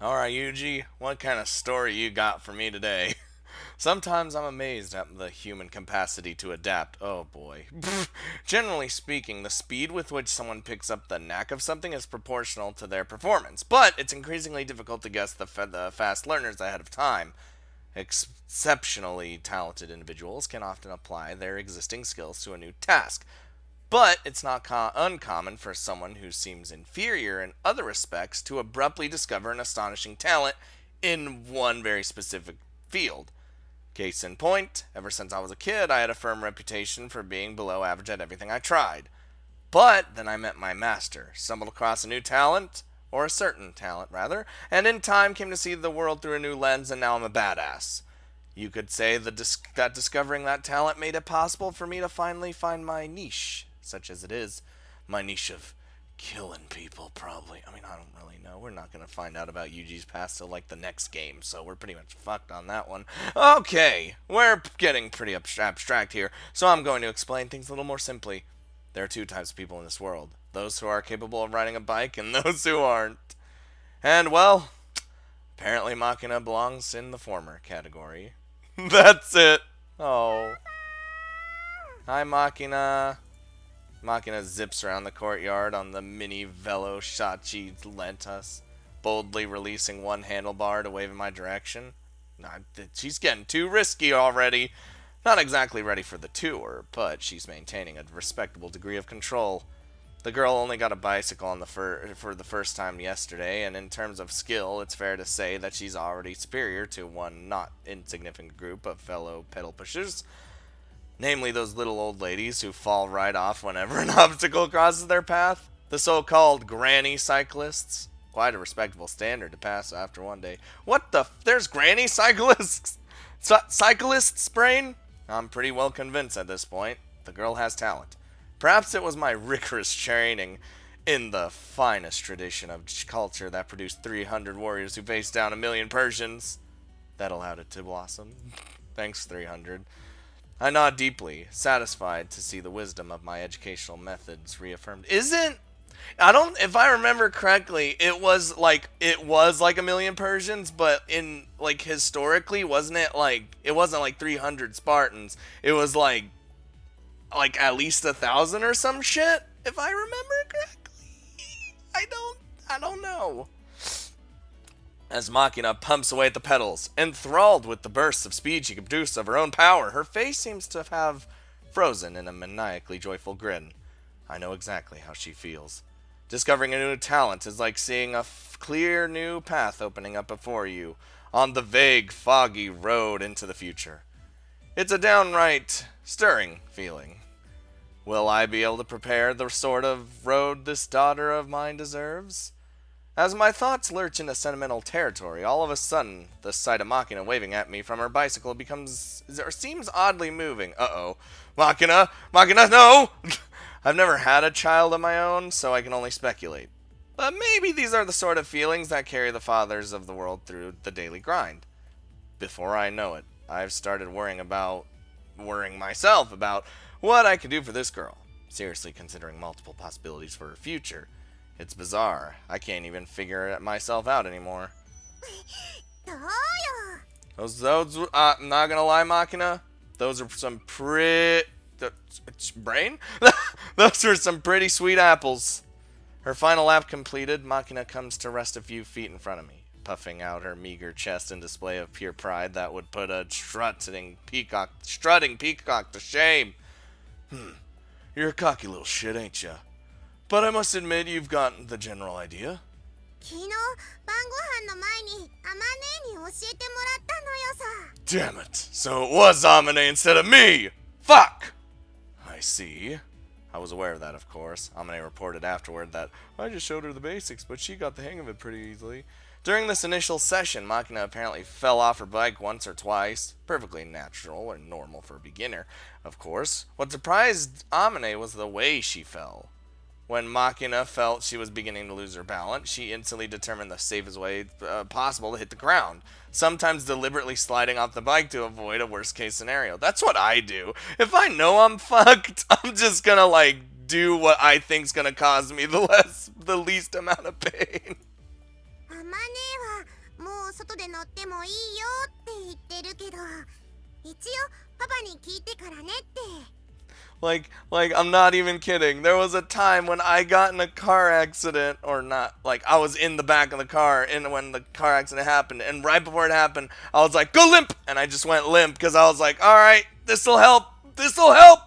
Alright, Yuji, what kind of story you got for me today? Sometimes I'm amazed at the human capacity to adapt. Oh boy. Generally speaking, the speed with which someone picks up the knack of something is proportional to their performance, but it's increasingly difficult to guess the fast learners ahead of time. Exceptionally talented individuals can often apply their existing skills to a new task, but it's not uncommon for someone who seems inferior in other respects to abruptly discover an astonishing talent in one very specific field. Case in point, ever since I was a kid, I had a firm reputation for being below average at everything I tried. But then I met my master, stumbled across a new talent, or a certain talent rather, and in time came to see the world through a new lens, and now I'm a badass. You could say that discovering that talent made it possible for me to finally find my niche, such as it is. My niche of killing people, probably. I mean, I don't really know. We're not going to find out about Yuji's past till like the next game, so we're pretty much fucked on that one. Okay, we're getting pretty abstract here, so I'm going to explain things a little more simply. There are two types of people in this world: those who are capable of riding a bike and those who aren't. And, well, apparently Makina belongs in the former category. That's it. Oh. Hi, Makina. Makina zips around the courtyard on the mini velo Shachi lent us, boldly releasing one handlebar to wave in my direction. She's getting too risky already. Not exactly ready for the tour, but she's maintaining a respectable degree of control. The girl only got a bicycle on for the first time yesterday, and in terms of skill, it's fair to say that she's already superior to one not insignificant group of fellow pedal pushers. Namely, those little old ladies who fall right off whenever an obstacle crosses their path. The so-called granny cyclists. Quite a respectable standard to pass after one day. What the there's granny cyclists? Cyclists, brain? I'm pretty well convinced at this point. The girl has talent. Perhaps it was my rigorous training in the finest tradition of culture that produced 300 warriors who faced down a million Persians that allowed it to blossom. Thanks, 300. I nod deeply, satisfied to see the wisdom of my educational methods reaffirmed. If I remember correctly, it was like a million Persians, but in like historically, it wasn't like 300 Spartans. It was like at least 1,000 or some shit, if I remember correctly. I don't know. As Makina pumps away at the pedals, enthralled with the bursts of speed she can produce of her own power, her face seems to have frozen in a maniacally joyful grin. I know exactly how she feels. Discovering a new talent is like seeing a clear new path opening up before you on the vague, foggy road into the future. It's a downright stirring feeling. Will I be able to prepare the sort of road this daughter of mine deserves? As my thoughts lurch into sentimental territory, all of a sudden, the sight of Makina waving at me from her bicycle seems oddly moving. Uh-oh. Makina! Makina, no! I've never had a child of my own, so I can only speculate. But maybe these are the sort of feelings that carry the fathers of the world through the daily grind. Before I know it, I've started worrying myself about what I can do for this girl, seriously considering multiple possibilities for her future. It's bizarre. I can't even figure it myself out anymore. I'm not gonna lie, Makina. Those are some brain? Those are some pretty sweet apples. Her final lap completed, Makina comes to rest a few feet in front of me, puffing out her meager chest in display of pure pride that would put a strutting peacock to shame. You're a cocky little shit, ain't ya? But I must admit you've gotten the general idea. Damn it. So it was Amane instead of me! Fuck! I see. I was aware of that, of course. Amane reported afterward that I just showed her the basics, but she got the hang of it pretty easily. During this initial session, Makina apparently fell off her bike once or twice. Perfectly natural and normal for a beginner, of course. What surprised Amane was the way she fell. When Makina felt she was beginning to lose her balance, she instantly determined the safest way possible to hit the ground, sometimes deliberately sliding off the bike to avoid a worst-case scenario. That's what I do. If I know I'm fucked, I'm just gonna, do what I think's gonna cause me the least amount of pain. も外で乗ってもいいよって言ってるけど、一応パパに聞いてからねって。Like, I'm not even kidding. There was a time when I got in a car accident, or not, like, I was in the back of the car, and when the car accident happened, and right before it happened, I was like, go limp! And I just went limp, because I was like, alright, this'll help! This'll help!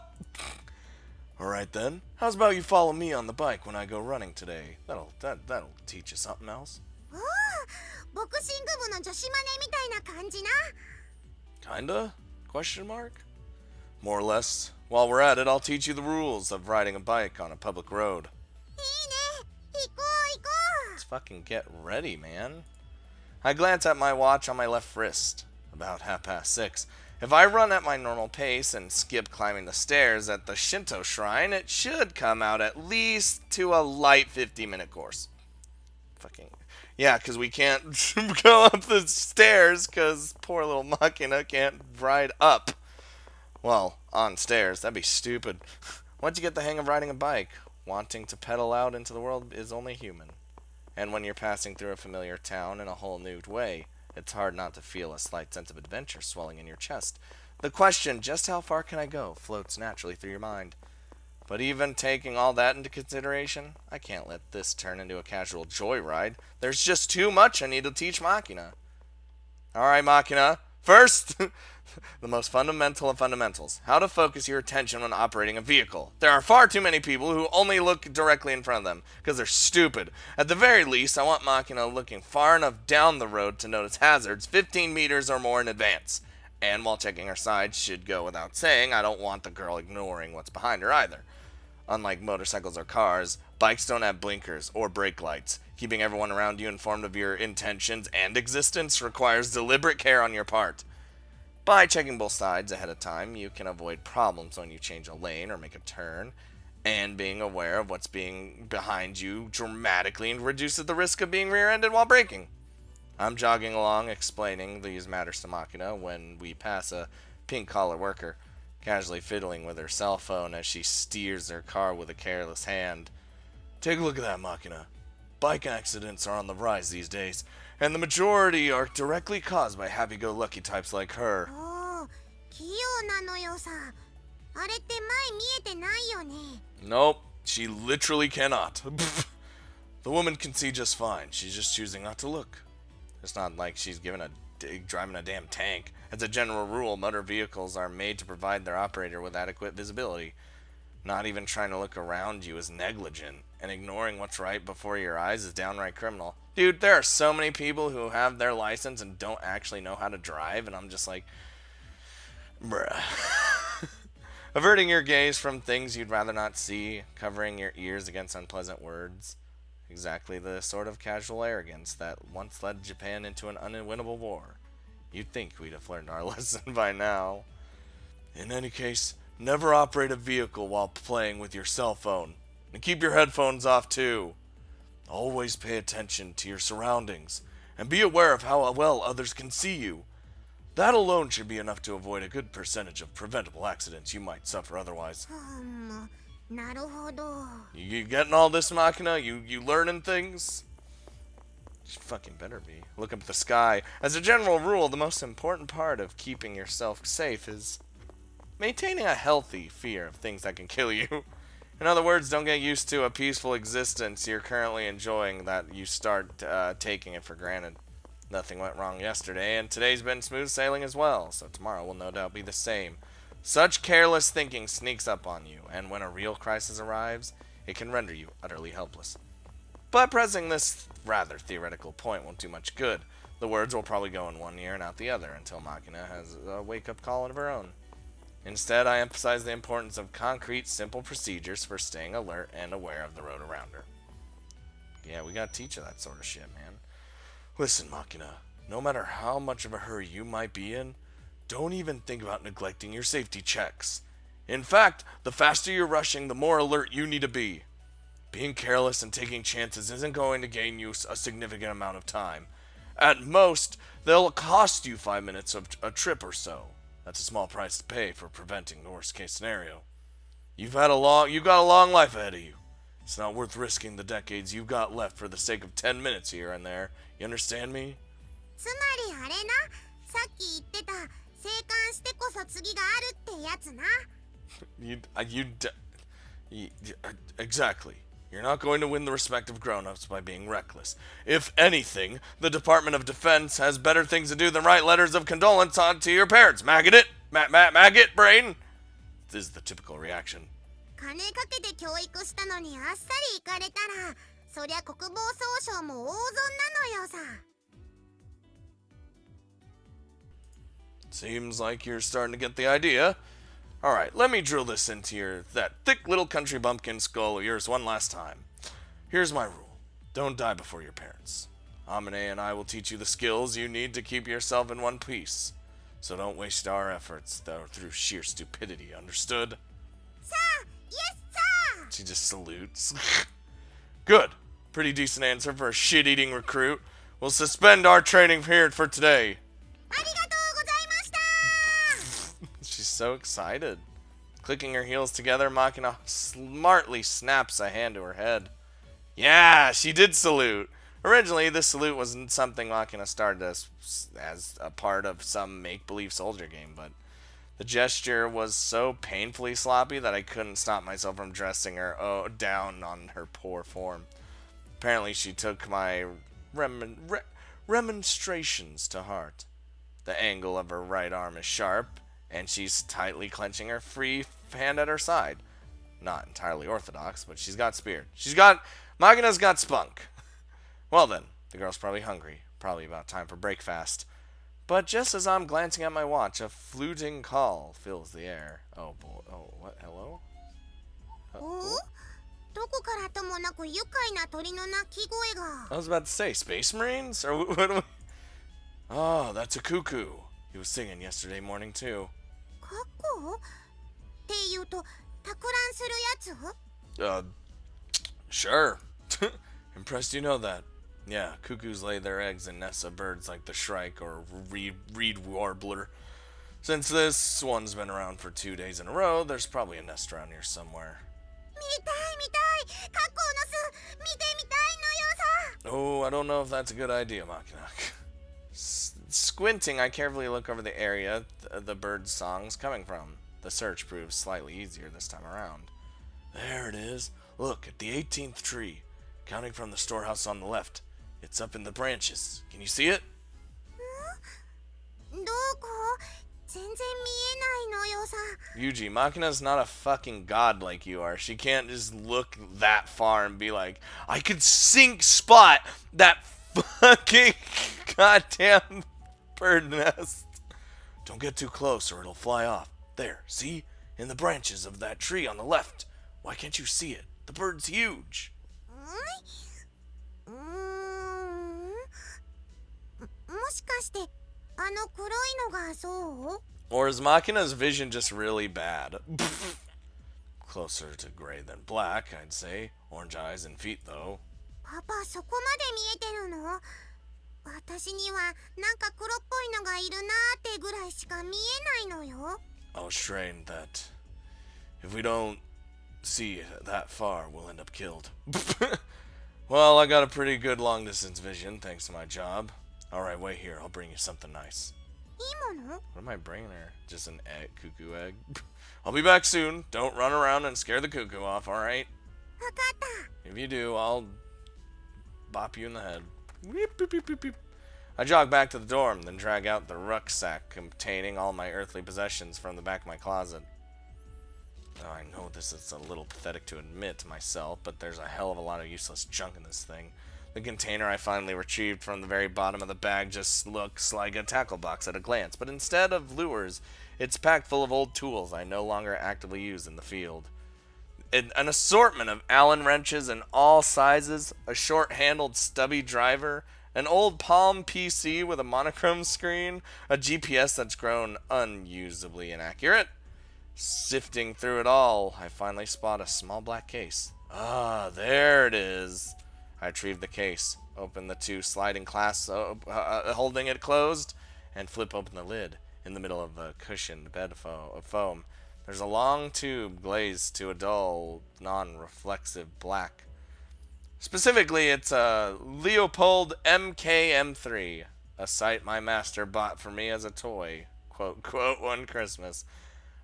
Alright then, how's about you follow me on the bike when I go running today? That'll teach you something else. おお、ボクシング部の女子マネみたいな感じな。Kinda? Question mark? More or less. While we're at it, I'll teach you the rules of riding a bike on a public road. いいね。行こう行こ Let's fucking get ready, man. I glance at my watch on my left wrist. About 6:30. If I run at my normal pace and skip climbing the stairs at the Shinto shrine, it should come out at least to a light 50-minute course. Fucking... Yeah, because we can't go up the stairs because poor little Makina can't ride up. Well, on stairs. That'd be stupid. Once you get the hang of riding a bike, wanting to pedal out into the world is only human. And when you're passing through a familiar town in a whole new way, it's hard not to feel a slight sense of adventure swelling in your chest. The question, just how far can I go, floats naturally through your mind. But even taking all that into consideration, I can't let this turn into a casual joyride. There's just too much I need to teach Makina. Alright, Makina. First, the most fundamental of fundamentals. How to focus your attention when operating a vehicle. There are far too many people who only look directly in front of them, because they're stupid. At the very least, I want Makina looking far enough down the road to notice hazards 15 meters or more in advance. And while checking her side should go without saying, I don't want the girl ignoring what's behind her either. Unlike motorcycles or cars, bikes don't have blinkers or brake lights. Keeping everyone around you informed of your intentions and existence requires deliberate care on your part. By checking both sides ahead of time, you can avoid problems when you change a lane or make a turn, and being aware of what's being behind you dramatically reduces the risk of being rear-ended while braking. I'm jogging along explaining these matters to Makina when we pass a pink-collar worker, casually fiddling with her cell phone as she steers her car with a careless hand. Take a look at that, Makina. Bike accidents are on the rise these days, and the majority are directly caused by happy-go-lucky types like her. う。おお、器用なのよさ。あれって前見えてないよね。Nope, she literally cannot. The woman can see just fine. She's just choosing not to look. It's not like she's driving a damn tank. As a general rule, motor vehicles are made to provide their operator with adequate visibility. Not even trying to look around you is negligent, and ignoring what's right before your eyes is downright criminal. Dude, there are so many people who have their license and don't actually know how to drive, and I'm just like, bruh. Averting your gaze from things you'd rather not see, covering your ears against unpleasant words. Exactly the sort of casual arrogance that once led Japan into an unwinnable war. You'd think we'd have learned our lesson by now. In any case, never operate a vehicle while playing with your cell phone. And keep your headphones off too. Always pay attention to your surroundings, and be aware of how well others can see you. That alone should be enough to avoid a good percentage of preventable accidents you might suffer otherwise. なるほど。You getting all this, Makina? You learning things? You fucking better be. Look up at the sky. As a general rule, the most important part of keeping yourself safe is maintaining a healthy fear of things that can kill you. In other words, don't get used to a peaceful existence you're currently enjoying that you start taking it for granted. Nothing went wrong yesterday, and today's been smooth sailing as well, so tomorrow will no doubt be the same. Such careless thinking sneaks up on you, and when a real crisis arrives, it can render you utterly helpless. But pressing this rather theoretical point won't do much good. The words will probably go in one ear and out the other until Makina has a wake-up call of her own. Instead, I emphasize the importance of concrete, simple procedures for staying alert and aware of the road around her. Yeah, we gotta teach her that sort of shit, man. Listen, Makina, no matter how much of a hurry you might be in, don't even think about neglecting your safety checks. In fact, the faster you're rushing, the more alert you need to be. Being careless and taking chances isn't going to gain you a significant amount of time. At most, they'll cost you 5 minutes of a trip or so. That's a small price to pay for preventing the worst case scenario. You've got a long life ahead of you. It's not worth risking the decades you've got left for the sake of 10 minutes here and there. You understand me? つまりあれな、さっき言ってた生還してこそ次があるってやつな。Exactly. You're not going to win the respect of grown-ups by being reckless. If anything, the Department of Defense has better things to do than write letters of condolence on to your parents. Maggot it! Maggot brain! This is the typical reaction. 金かけて教育したのにあっさり行かれたら、そりゃ国防総省も大損なのよさ。Seems like you're starting to get the idea. Alright, let me drill this into that thick little country bumpkin skull of yours one last time. Here's my rule. Don't die before your parents. Amine and I will teach you the skills you need to keep yourself in one piece. So don't waste our efforts, though, through sheer stupidity, understood? Sir! Yes, sir! She just salutes. Good. Pretty decent answer for a shit-eating recruit. We'll suspend our training here for today. ありがとうございました。 She's so excited. Clicking her heels together, Makina smartly snaps a hand to her head. Yeah, she did salute. Originally, this salute wasn't something Makina started as a part of some make-believe soldier game, but the gesture was so painfully sloppy that I couldn't stop myself from dressing her down on her poor form. Apparently, she took my remonstrations to heart. The angle of her right arm is sharp, and she's tightly clenching her free hand at her side. Not entirely orthodox, but she's got spirit. Makina's got spunk. Well then, the girl's probably hungry. Probably about time for breakfast. But just as I'm glancing at my watch, a fluting call fills the air. Oh boy. Oh, what? Hello? お？どこからともなく愉快な鳥の鳴き声が。 I was about to say, Space Marines? Or what do we... Oh, that's a cuckoo. He was singing yesterday morning too. 過去？っていうと、托卵するやつ？ Sure. Impressed you know that. Yeah, cuckoos lay their eggs in nests of birds like the shrike or reed warbler. Since this one's been around for 2 days in a row, there's probably a nest around here somewhere. 見たい。過去の巣、見てみたいのよさ。 Oh, I don't know if that's a good idea, Makina. Squinting, I carefully look over the area the bird's song's coming from. The search proves slightly easier this time around. There it is. Look, at the 18th tree. Counting from the storehouse on the left. It's up in the branches. Can you see it? どこ？全然見えないのよさ。 Yuji, Makina's not a fucking god like you are. She can't just look that far and be like, I could spot that fucking goddamn bird nest. Don't get too close or it'll fly off. There, see? In the branches of that tree on the left. Why can't you see it? The bird's huge. もしかしてあの黒いのがそう？ Or is Makina's vision just really bad? Closer to gray than black, I'd say. Orange eyes and feet, though. パパそこまで見えてるの？私にはなんか黒っぽいのがいるなーってぐらいしか見えないのよ。 I was trained that if we don't see that far, we'll end up killed. Well, I got a pretty good long-distance vision, thanks to my job. Alright, wait here. I'll bring you something nice. いいもの？ What am I bringing her? Just an egg, cuckoo egg? I'll be back soon. Don't run around and scare the cuckoo off, alright? わかった。 If you do, I'll bop you in the head. Weep, beep, beep, beep, beep. I jog back to the dorm, then drag out the rucksack containing all my earthly possessions from the back of my closet. Oh, I know this is a little pathetic to admit to myself, but there's a hell of a lot of useless junk in this thing. The container I finally retrieved from the very bottom of the bag just looks like a tackle box at a glance, but instead of lures, it's packed full of old tools I no longer actively use in the field. An assortment of Allen wrenches in all sizes, a short-handled stubby driver, an old Palm PC with a monochrome screen, a GPS that's grown unusably inaccurate. Sifting through it all, I finally spot a small black case. Ah, there it is. I retrieve the case, open the two sliding clasps holding it closed, and flip open the lid. In the middle of a cushioned bed of foam, there's a long tube glazed to a dull, non-reflexive black. Specifically, it's a Leopold MKM3. a sight my master bought for me as a toy. Quote, quote, one Christmas.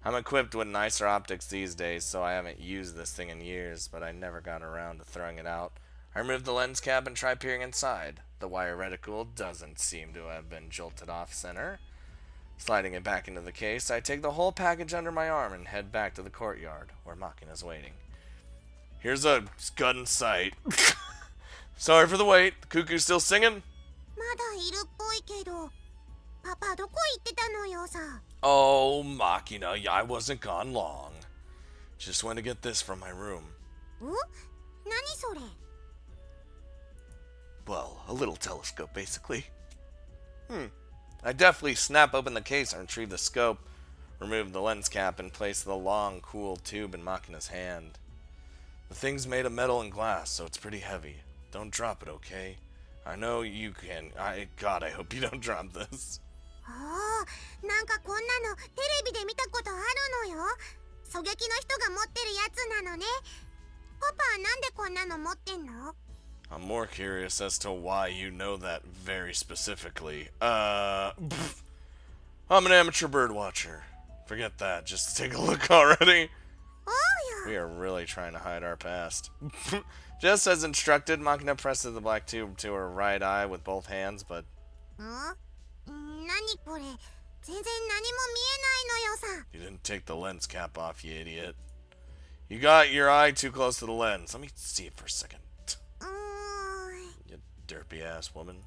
I'm equipped with nicer optics these days, so I haven't used this thing in years, but I never got around to throwing it out. I removed the lens cap and tried peering inside. The wire reticle doesn't seem to have been jolted off center. Sliding it back into the case, I take the whole package under my arm and head back to the courtyard, where Makina's waiting. Here's a scud in sight. Sorry for the wait. The cuckoo's still singing? まだいるっぽいけど、パパどこ行ってたのよさ。Oh, Makina, I wasn't gone long. Just went to get this from my room. 何それ Well, a little telescope, basically. I deftly snap open the case and retrieve the scope, remove the lens cap, and place the long, cool tube in Makina's hand. The thing's made of metal and glass, so it's pretty heavy. Don't drop it, okay? I know you can. God, I hope you don't drop this. ああ、なんかこんなのテレビで見たことあるのよ。狙撃の人が持ってるやつなのね。パパはなんでこんなの持ってんの I'm more curious as to why you know that very specifically. I'm an amateur bird watcher. Forget that. Just take a look already. おう We よ。 are really trying to hide our past. Just as instructed, Makina presses the black tube to her right eye with both hands, but... 何これ全然何も見えないのよさ。 You didn't take the lens cap off, you idiot. You got your eye too close to the lens. Let me see it for a second. You derpy-ass woman.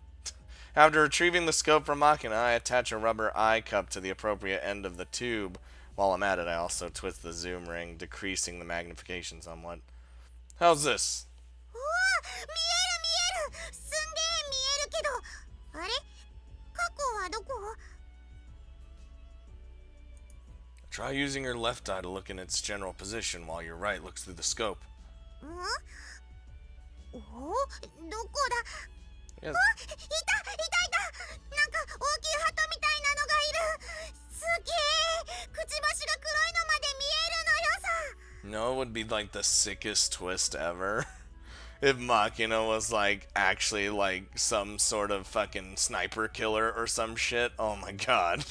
After retrieving the scope from Makina, I attach a rubber eye cup to the appropriate end of the tube. While I'm at it, I also twist the zoom ring, decreasing the magnification somewhat. How's this? うわ見える見えるすんげえ見えるけどあれ過去はどこ Try using your left eye to look in its general position while your right looks through the scope. おどこだ Yes. いたなんか大きい鳩みたいなのがいるすげえくちばしが黒いのまで見えるのよさ No, it would be like the sickest twist ever. If Makina was like actually like some sort of fucking sniper killer or some shit. Oh my god.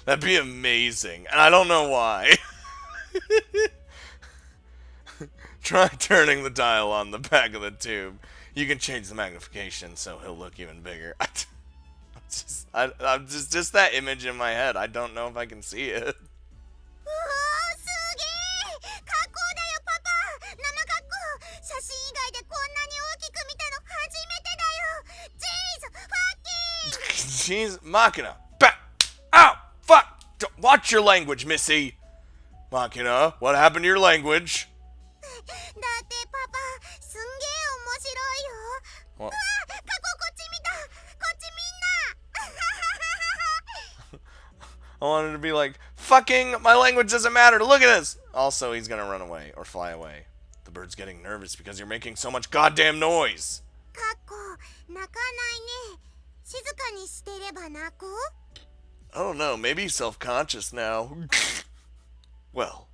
That'd be amazing. And I don't know why. Try turning the dial on the back of the tube. You can change the magnification so he'll look even bigger. I'm just that image in my head. I don't know if I can see it. うわすげえかっこうだよパパ生かっこ写真以外でこんなに大きく見たの初めてだよジーズファッキー Jeez, Makina. Back. Ow. Fuck. Watch your language, Missy. Makina, what happened to your language? だってパパすんげえ面白いよ Well, うわ過去こっち見たこっちみんな I wanted to be like, fucking, my language doesn't matter. Look at this. Also, he's gonna run away or fly away. The bird's getting nervous because you're making so much goddamn noise. かっこ泣かないね静かにしてれば泣く I don't know, maybe he's self-conscious now. Well,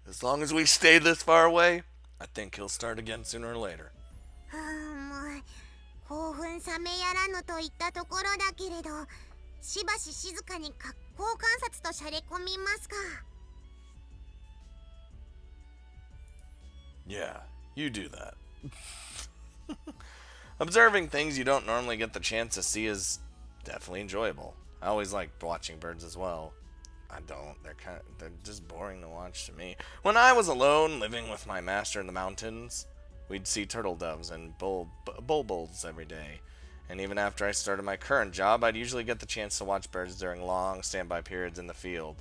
as long as we stay this far away, I think he'll start again sooner or later. もう興奮冷めやらぬといったところだけれどしばし静かに格好観察としゃれ込みますか Yeah, you do that. Observing things you don't normally get the chance to see is definitely enjoyable. I always like watching birds as well. I don't. They're just boring to watch to me. When I was alone, living with my master in the mountains, we'd see turtle doves and bulbuls every day. And even after I started my current job, I'd usually get the chance to watch birds during long standby periods in the field.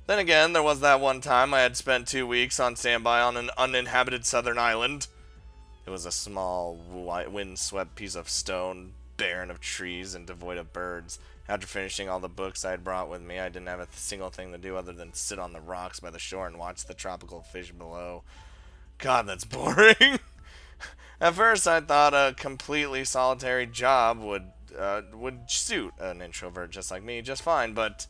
Then again, there was that one time I had spent 2 weeks on standby on an uninhabited southern island. It was a small, wind-swept piece of stone, barren of trees and devoid of birds. After finishing all the books I had brought with me, I didn't have a single thing to do other than sit on the rocks by the shore and watch the tropical fish below. God, that's boring. At first, I thought a completely solitary job would suit an introvert just like me just fine, but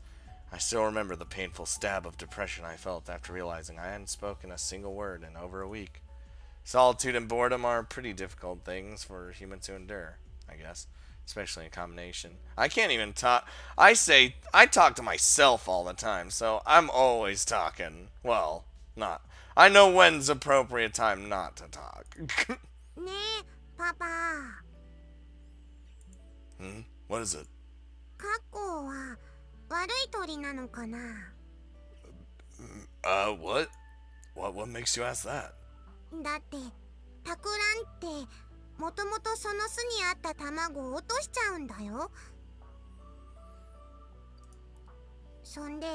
I still remember the painful stab of depression I felt after realizing I hadn't spoken a single word in over a week. Solitude and boredom are pretty difficult things for humans to endure, I guess. especially in combination. I can't even talk. I talk to myself all the time, so I'm always talking. Well, not. I know when's appropriate time not to talk. ねえパパ、 What is it? カッコウは悪い鳥なのかな。 What? What makes you ask that? だってタクランってもともとその巣にあった卵を落としちゃうんだよ。そんで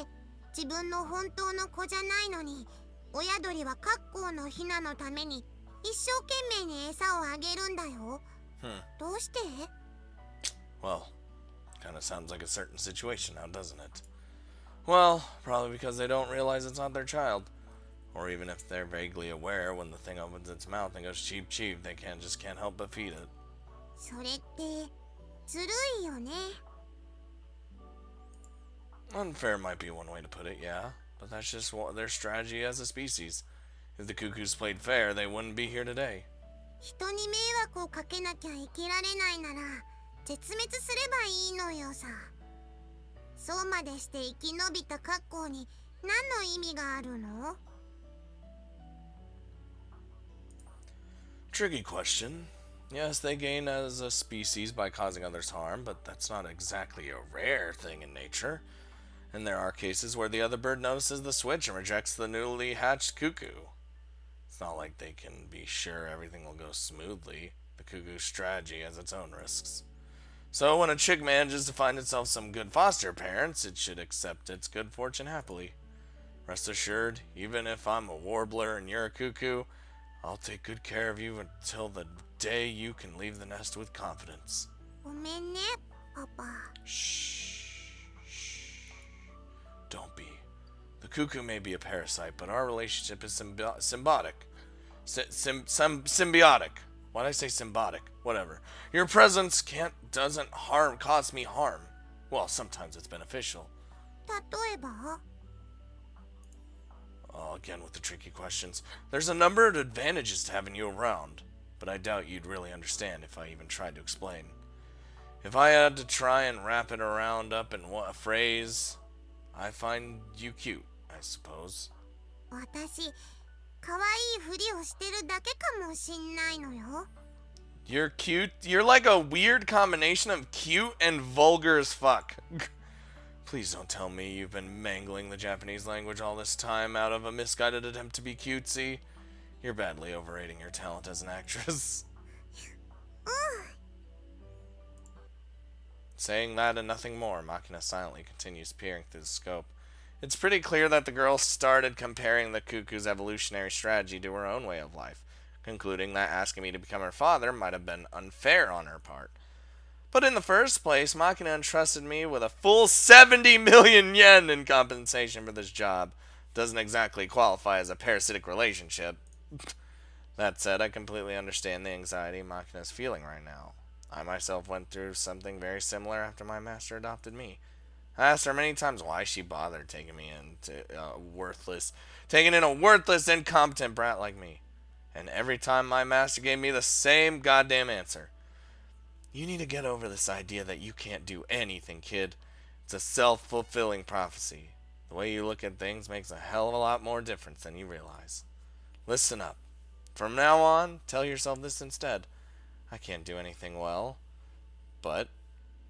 自分の本当の子じゃないのに親鳥はカッコウのヒナのために一生懸命に餌をあげるんだよ。どうして？ Well, kind of sounds like a certain situation now, doesn't it? Well, probably because they don't realize it's not their child. Or even if they're vaguely aware when the thing opens its mouth and goes cheep cheep, they just can't help but feed it. それってずるいよね。 Unfair might be one way to put it, yeah. But that's just their strategy as a species. If the cuckoos played fair, they wouldn't be here today. 人に迷惑をかけなきゃ生きられないなら絶滅すればいいのよさ。そうまでして生き延びたカッコウに何の意味があるの？ Tricky question. Yes, they gain as a species by causing others harm, but that's not exactly a rare thing in nature. And there are cases where the other bird notices the switch and rejects the newly hatched cuckoo. It's not like they can be sure everything will go smoothly. The cuckoo's strategy has its own risks. So when a chick manages to find itself some good foster parents, it should accept its good fortune happily. Rest assured, even if I'm a warbler and you're a cuckoo, I'll take good care of you until the day you can leave the nest with confidence. ごめんね、パパ。 Shh. Don't be. The cuckoo may be a parasite, but our relationship is symbiotic. Symbiotic. Why did I say symbiotic? Whatever. Your presence doesn't cause me harm. Well, sometimes it's beneficial. 例えば？ Oh, again with the tricky questions. There's a number of advantages to having you around, but I doubt you'd really understand if I even tried to explain. If I had to try and wrap it around up in a phrase, I find you cute, I suppose. 私、可愛いふりをしてるだけかもしんないのよ。 You're cute. You're like a weird combination of cute and vulgar as fuck. Please don't tell me you've been mangling the Japanese language all this time out of a misguided attempt to be cutesy. You're badly overrating your talent as an actress. Saying that and nothing more, Makina silently continues peering through the scope. It's pretty clear that the girl started comparing the cuckoo's evolutionary strategy to her own way of life, concluding that asking me to become her father might have been unfair on her part. But in the first place, Makina entrusted me with a full 70 million yen in compensation for this job. Doesn't exactly qualify as a parasitic relationship. That said, I completely understand the anxiety Makina is feeling right now. I myself went through something very similar after my master adopted me. I asked her many times why she bothered taking in a worthless, incompetent brat like me. And every time my master gave me the same goddamn answer. You need to get over this idea that you can't do anything, kid. It's a self-fulfilling prophecy. The way you look at things makes a hell of a lot more difference than you realize. Listen up. From now on, tell yourself this instead. I can't do anything well, but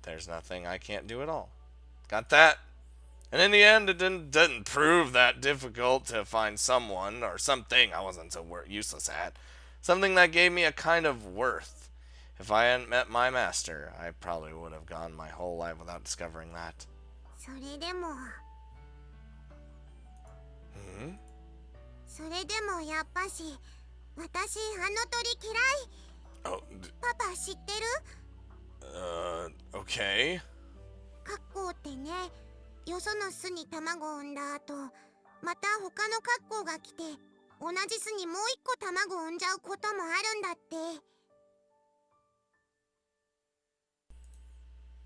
there's nothing I can't do at all. Got that? And in the end, it didn't prove that difficult to find someone or something I wasn't so useless at. Something that gave me a kind of worth. If I hadn't met my master, I probably would have gone my whole life without discovering that. それでも。それでもやっぱし、私あの鳥嫌い。Oh, パパ知ってる？ okay. カッコウってね、よその巣に卵を産んだ後、また他のカッコウが来て、同じ巣にもう一個卵を産んじゃうこともあるんだって。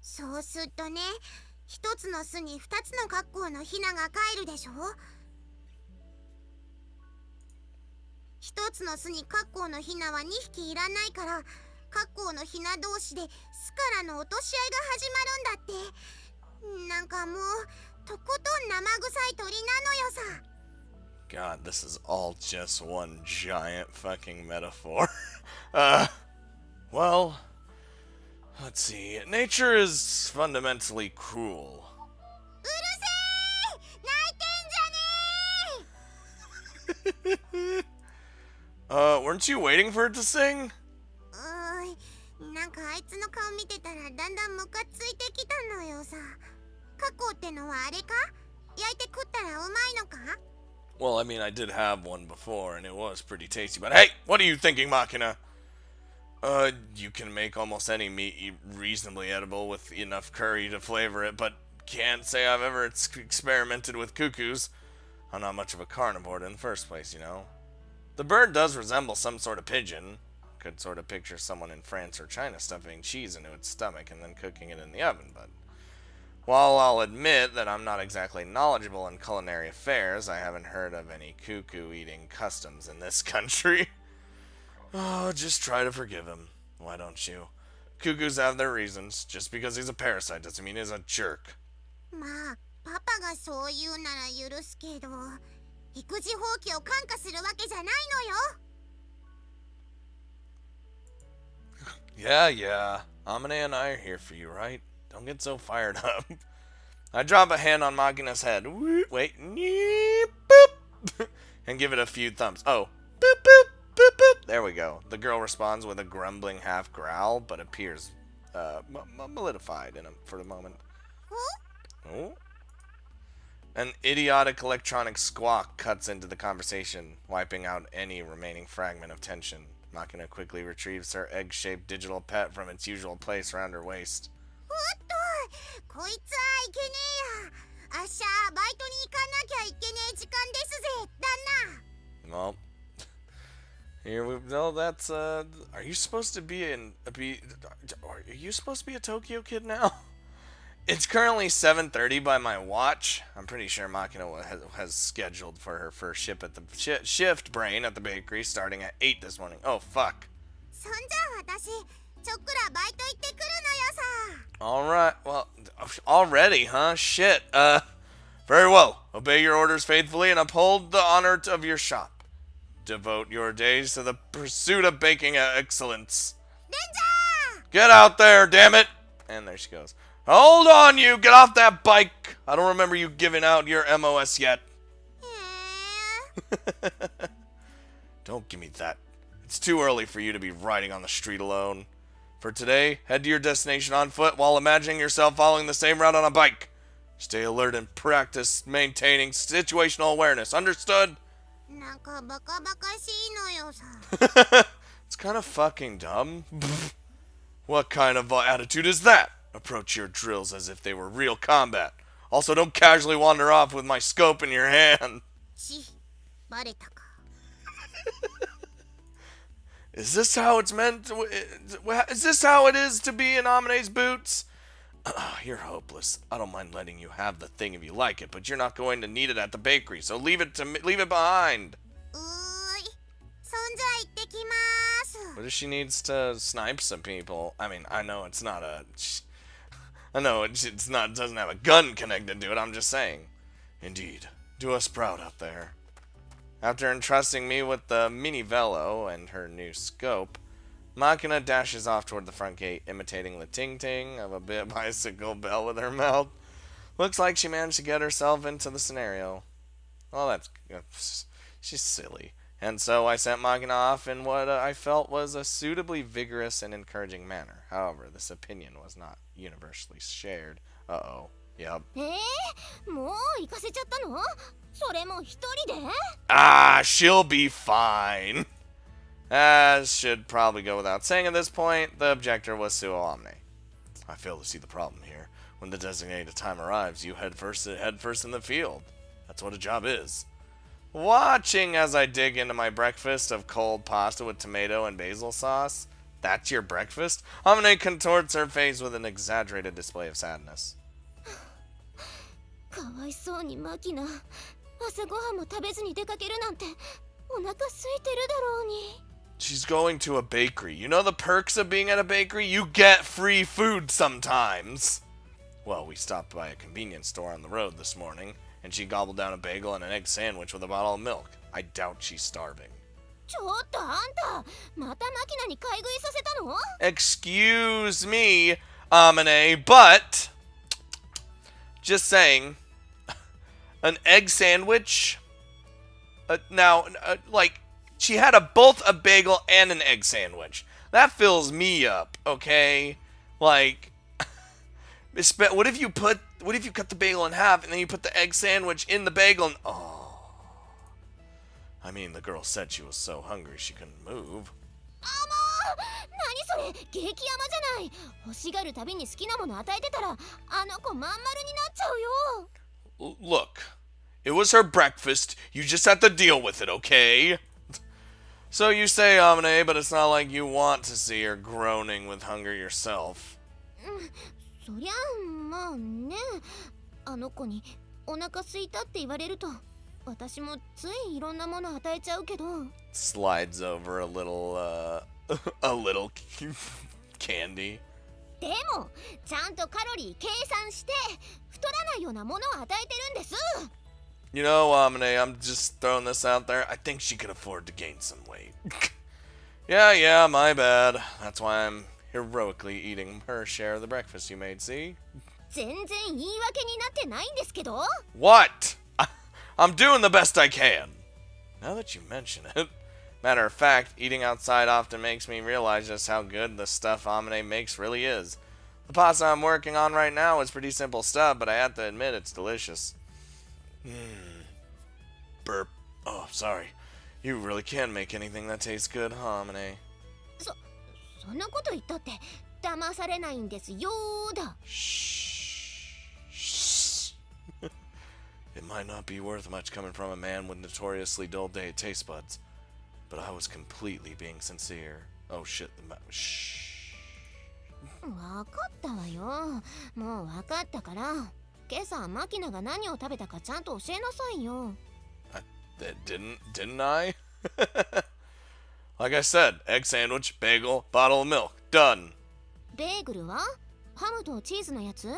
そうするとね、一つの巣に二つのカッコウのヒナが帰るでしょ。一つの巣にカッコウのヒナは2匹いらないから、各校のひな同士でスカラの落とし合いが始まるんだって。なんかもうとことん生臭い鳥なのよさ。 God, this is all just one giant fucking metaphor. Well, let's see. Nature is fundamentally cruel. うるせー、泣いてんじゃねー。 Weren't you waiting for it to sing? なんかあいつの顔見てたらだんだんムカついてきたのよさ。カコってのはあれか？焼いて食ったらうまいのか？ Well, I mean, I did have one before, and it was pretty tasty, but hey, what are you thinking, Makina? You can make almost any meat reasonably edible with enough curry to flavor it, but can't say I've ever experimented with cuckoos. I'm not much of a carnivore in the first place, you know. The bird does resemble some sort of pigeon. Could sort of picture someone in France or China stuffing cheese into its stomach and then cooking it in the oven, but while I'll admit that I'm not exactly knowledgeable in culinary affairs, I haven't heard of any cuckoo-eating customs in this country. Oh, just try to forgive him. Why don't you? Cuckoos have their reasons. Just because he's a parasite doesn't mean he's a jerk. まあパパがそう言うなら許すけど、育児放棄を感化するわけじゃないのよ。 Yeah. Amane and I are here for you, right? Don't get so fired up. I drop a hand on Makina's head. Wait. Boop. And give it a few thumps. Oh. Boop, boop, boop, boop. There we go. The girl responds with a grumbling half growl, but appears mollified for the moment. Oh. An idiotic electronic squawk cuts into the conversation, wiping out any remaining fragment of tension. Makina quickly retrieves her egg-shaped digital pet from its usual place around her waist. おっと、こいつはいけねえや。あっしゃ、バイトに行かなきゃいけねえ時間ですぜ、旦那。 Well, here we go. That's are you supposed to be are you supposed to be a Tokyo kid now? It's currently 7:30 by my watch. I'm pretty sure Makina has scheduled for her first shift brain at the bakery starting at 8 this morning. Oh fuck. そんじゃ私、ちょっくらバイト行ってくるのよさ。 Alright, well, already, huh? Shit. Very well. Obey your orders faithfully and uphold the honor of your shop. Devote your days to the pursuit of baking excellence. レンジャー！ Get out there, damn it! And there she goes. Hold on, you! Get off that bike! I don't remember you giving out your MOS yet. Don't give me that. It's too early for you to be riding on the street alone. For today, head to your destination on foot while imagining yourself following the same route on a bike. Stay alert and practice maintaining situational awareness. Understood? なんかバカバカしいのよさ。 It's kind of fucking dumb. What kind of attitude is that? Approach your drills as if they were real combat. Also, don't casually wander off with my scope in your hand. ち、バレたか。 Is this how it's meant to, is this how it is to be in Amane's boots? You're hopeless. I don't mind letting you have the thing if you like it, but you're not going to need it at the bakery, so leave it behind. うーい、そんじゃ行ってきまーす。 What if she needs to snipe some people? I mean, I know it's not a... I know it's not, doesn't have a gun connected to it, I'm just saying. Indeed. Do us proud out there. After entrusting me with the mini velo and her new scope, Makina dashes off toward the front gate, imitating the ting-ting of a bicycle bell with her mouth. Looks like she managed to get herself into the scenario. Well, she's silly. And so I sent Makina off in what I felt was a suitably vigorous and encouraging manner. However, this opinion was not universally shared. Uh-oh. Yep. もう行かせちゃったの？それも一人で？ Ah, she'll be fine. As should probably go without saying at this point, the objector was Suo Omne. I fail to see the problem here. When the designated time arrives, you head first in the field. That's what a job is. Watching as I dig into my breakfast of cold pasta with tomato and basil sauce. That's your breakfast? Omne contorts her face with an exaggerated display of sadness. かわいそうにマキナ。朝ごはんも食べずに出かけるなんてお腹空いてるだろうに。She's going to a bakery. You know the perks of being at a bakery? You get free food sometimes. Well, we stopped by a convenience store on the road this morning, and she gobbled down a bagel and an egg sandwich with a bottle of milk. I doubt she's starving. ちょっとあんた、またマキナに買い食いさせたの？ Excuse me, Amine, but just saying, an egg sandwich. Like she had both a bagel and an egg sandwich. That fills me up, okay? Like, what if you cut the bagel in half and then you put the egg sandwich in the bagel? And, I mean, the girl said she was so hungry she couldn't move. 何それ、激ヤマじゃない。欲しがるたびに好きなもの与えてたら、あの子まん丸になっちゃうよ。Look, it was her breakfast. You just have to deal with it, okay? So you say, Amine, but it's not like you want to see her groaning with hunger yourself. そりゃまあね、あの子にお腹空いたって言われると、私もついいろんなもの与えちゃうけど。Slides over a little candy. でも、ちゃんとカロリー計算して太らないようなものを与えてるんです。You know, Amine, I'm just throwing this out there. I think she could afford to gain some weight. Yeah, my bad. That's why I'm heroically eating her share of the breakfast you made, see? 全然言い訳になってないんですけど。What? I'm doing the best I can. Now that you mention it. Matter of fact, eating outside often makes me realize just how good the stuff Amine makes really is. The pasta I'm working on right now is pretty simple stuff, but I have to admit it's delicious. Burp. Oh, sorry. You really can make anything that tastes good, huh, Amine? そんなこと言ったって騙されないんですよーだ。Shh. It might not be worth much coming from a man with notoriously dull taste buds, but I was completely being sincere. Oh shit, shh. わかったわよ。もうわかったから。今朝マキナが何を食べたかちゃんと教えなさいよ。Didn't I? Like I said, egg sandwich, bagel, bottle of milk. Done. ベーグルはハムとチーズのやつ？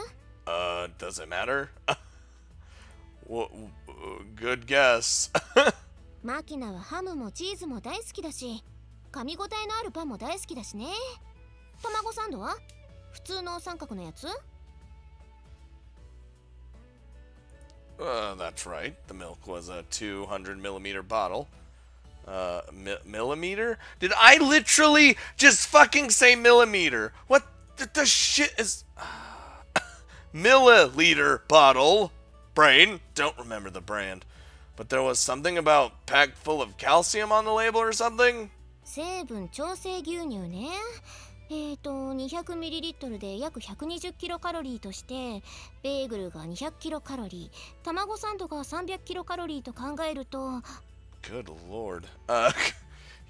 Does it matter? Good guess. マキナはハムもチーズも大好きだし、噛み応えのあるパンも大好きだしね。卵サンドは普通の三角のやつ？ That's right. The milk was a 200 millimeter bottle. Millimeter? Did I literally just fucking say millimeter? What the shit is... milliliter bottle. Brain. Don't remember the brand. But there was something about packed full of calcium on the label or something? 成分調整牛乳ね。200ml で約120キロカロリーとして、ベーグルが200キロカロリー、卵サンドが300キロカロリーと考えると。Good lord.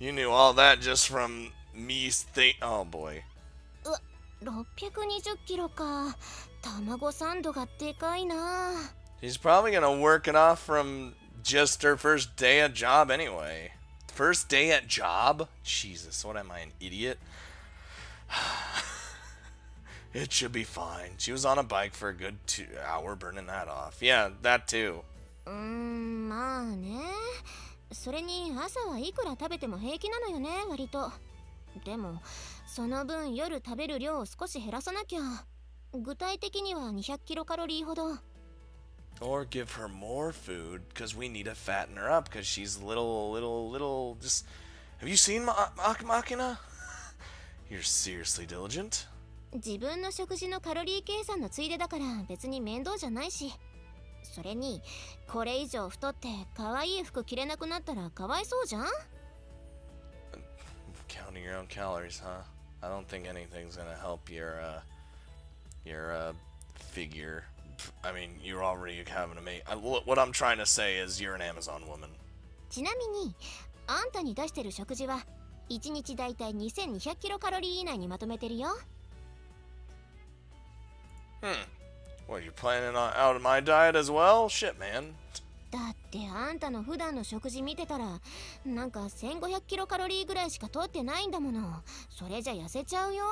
You knew all that just from me oh boy. 620キロか。卵サンドがでかいな。She's probably gonna work it off from just her first day at job anyway. First day at job? Jesus, what am I, an idiot? It should be fine. She was on a bike for a good 2 hour burning that off. Yeah, that too. まあね。それに朝はいくら食べても平気なのよね、割と。でも、その分夜食べる量を少し減らさなきゃ。具体的には200キロカロリーほど。Or give her more food, because we need to fatten her up, because she's little, just... Have you seen Makina? You're seriously diligent. 自分の食事のカロリー計算のついでだから別に面倒じゃないし。それに、これ以上太って可愛い服着れなくなったらかわいそうじゃん？ Counting your own calories, huh? I don't think anything's gonna help your figure. I mean, you're already having a mate. What I'm trying to say is you're an Amazon woman. ちなみに、あんたに出してる食事は1日だいたい2200キロカロリー以内にまとめてるよ。What, you planning on out of my diet as well? Shit, man. だってで、あんたの普段の食事見てたらなんか1500キロカロリーぐらいしか取ってないんだもの。それじゃ痩せちゃうよ。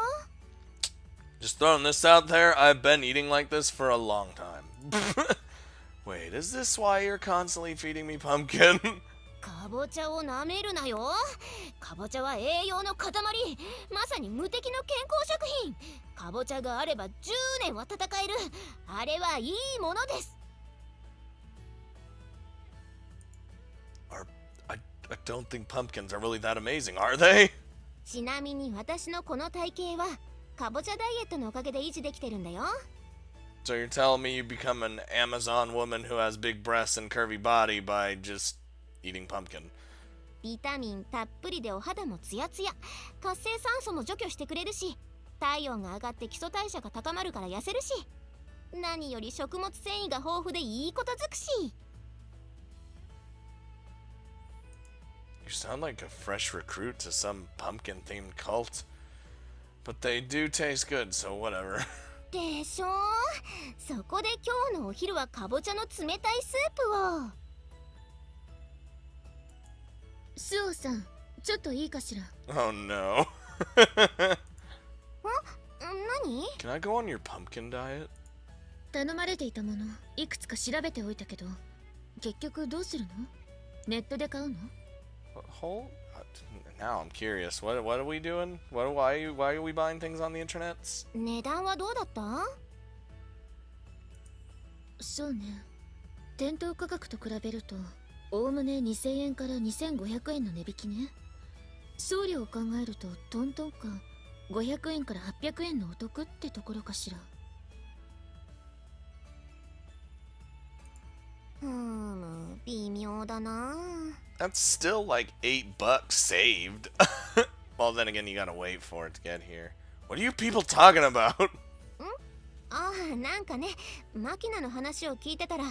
Just throwing this out there, I've been eating like this for a long time. Wait, is this why you're constantly feeding me pumpkin? かぼちゃをなめるなよ。かぼちゃは栄養の塊。まさに無敵の健康食品。かぼちゃがあれば10年は戦える。あれはいいものです。 I don't think pumpkins are really that amazing, are they? ちなみに私のこの体型はかぼちゃダイエットのおかげで維持できてるんだよ。 So you're telling me you become an Amazon woman who has big breasts and curvy body by just eating pumpkin? ビタミンたっぷりでお肌もツヤツヤ、活性酸素も除去してくれるし、体温が上がって基礎代謝が高まるから痩せるし、何より食物繊維が豊富でいいことづくし。 You sound like a fresh recruit to some pumpkin-themed cult. But they do taste good, so whatever. でしょ。そこで今日のお昼はかぼちゃの冷たいスープを。スオさん、ちょっといいかしら。 Oh no. 何？ Can I go on your pumpkin diet? 頼まれていたものいくつか調べておいたけど、結局どうするの？ネットで買うの？ Hold. Now I'm curious. What are we doing? Why are we buying things on the internet? 値段はどうだった？そうね。店頭価格と比べるとおおむね2000円から2500円の値引きね。送料を考えるとトントンか500円から800円のお得ってところかしら。微妙だな。 That's still like $8 saved. Well, then again, you gotta wait for it to get here. What are you people talking about? ああ、なんかね、マキナの話を聞いてたら、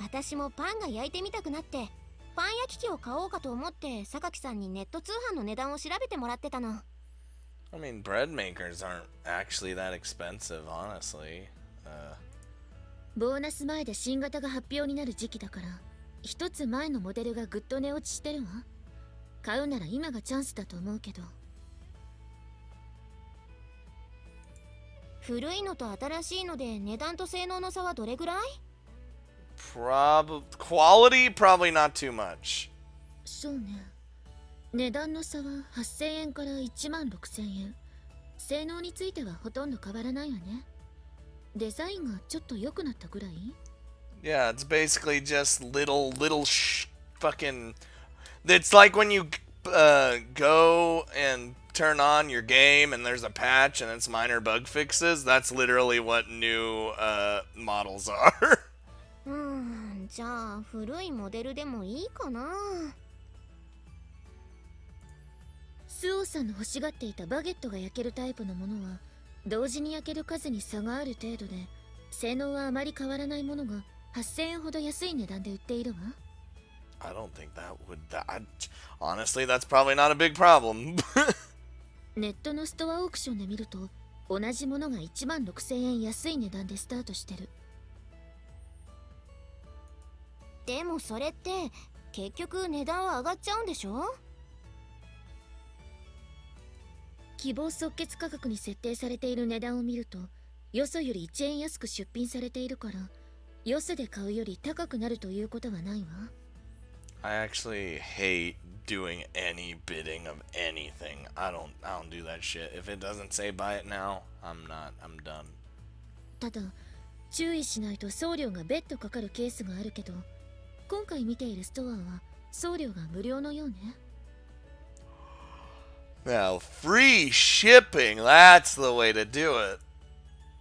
私もパンが焼いてみたくなって、パン焼き器を買おうかと思って、榊さんにネット通販の値段を調べてもらってたの。I mean, bread makers aren't actually that expensive, honestly. ボーナス前で新型が発表になる時期だから、一つ前のモデルがぐっと値落ちしてるわ。買うなら今がチャンスだと思うけど。古いのと新しいので値段と性能の差はどれぐらい？ Quality? Probably not too much. そうね。値段の差は8000円から1万6000円。性能についてはほとんど変わらないわね。デザインがちょっと良くなったぐらい？ Yeah, it's basically just little fucking. It's like when you go and turn on your game and there's a patch and it's minor bug fixes. That's literally what new models are. じゃあ古いモデルでもいいかな。スオさんの欲しがっていたバゲットが焼けるタイプのものは同時に焼ける数に差がある程度で、性能はあまり変わらないものが8000円ほど安い値段で売っているわ。 I don't think that would. Honestly, that's probably not a big problem. ネットのストアオークションで見ると同じものが1万6000円安い値段でスタートしてる。でもそれって結局値段は上がっちゃうんでしょ？希望即決価格に設定されている値段を見ると、よそより1円安く出品されているから、よそで買うより高くなるということはないわ。I actually hate doing any bidding of anything. I don't do that shit. If it doesn't say buy it now, I'm done. ただ、注意しないと送料が別途かかるケースがあるけど、今回見ているストアは送料が無料のようね。Now, free shipping, that's the way to do it.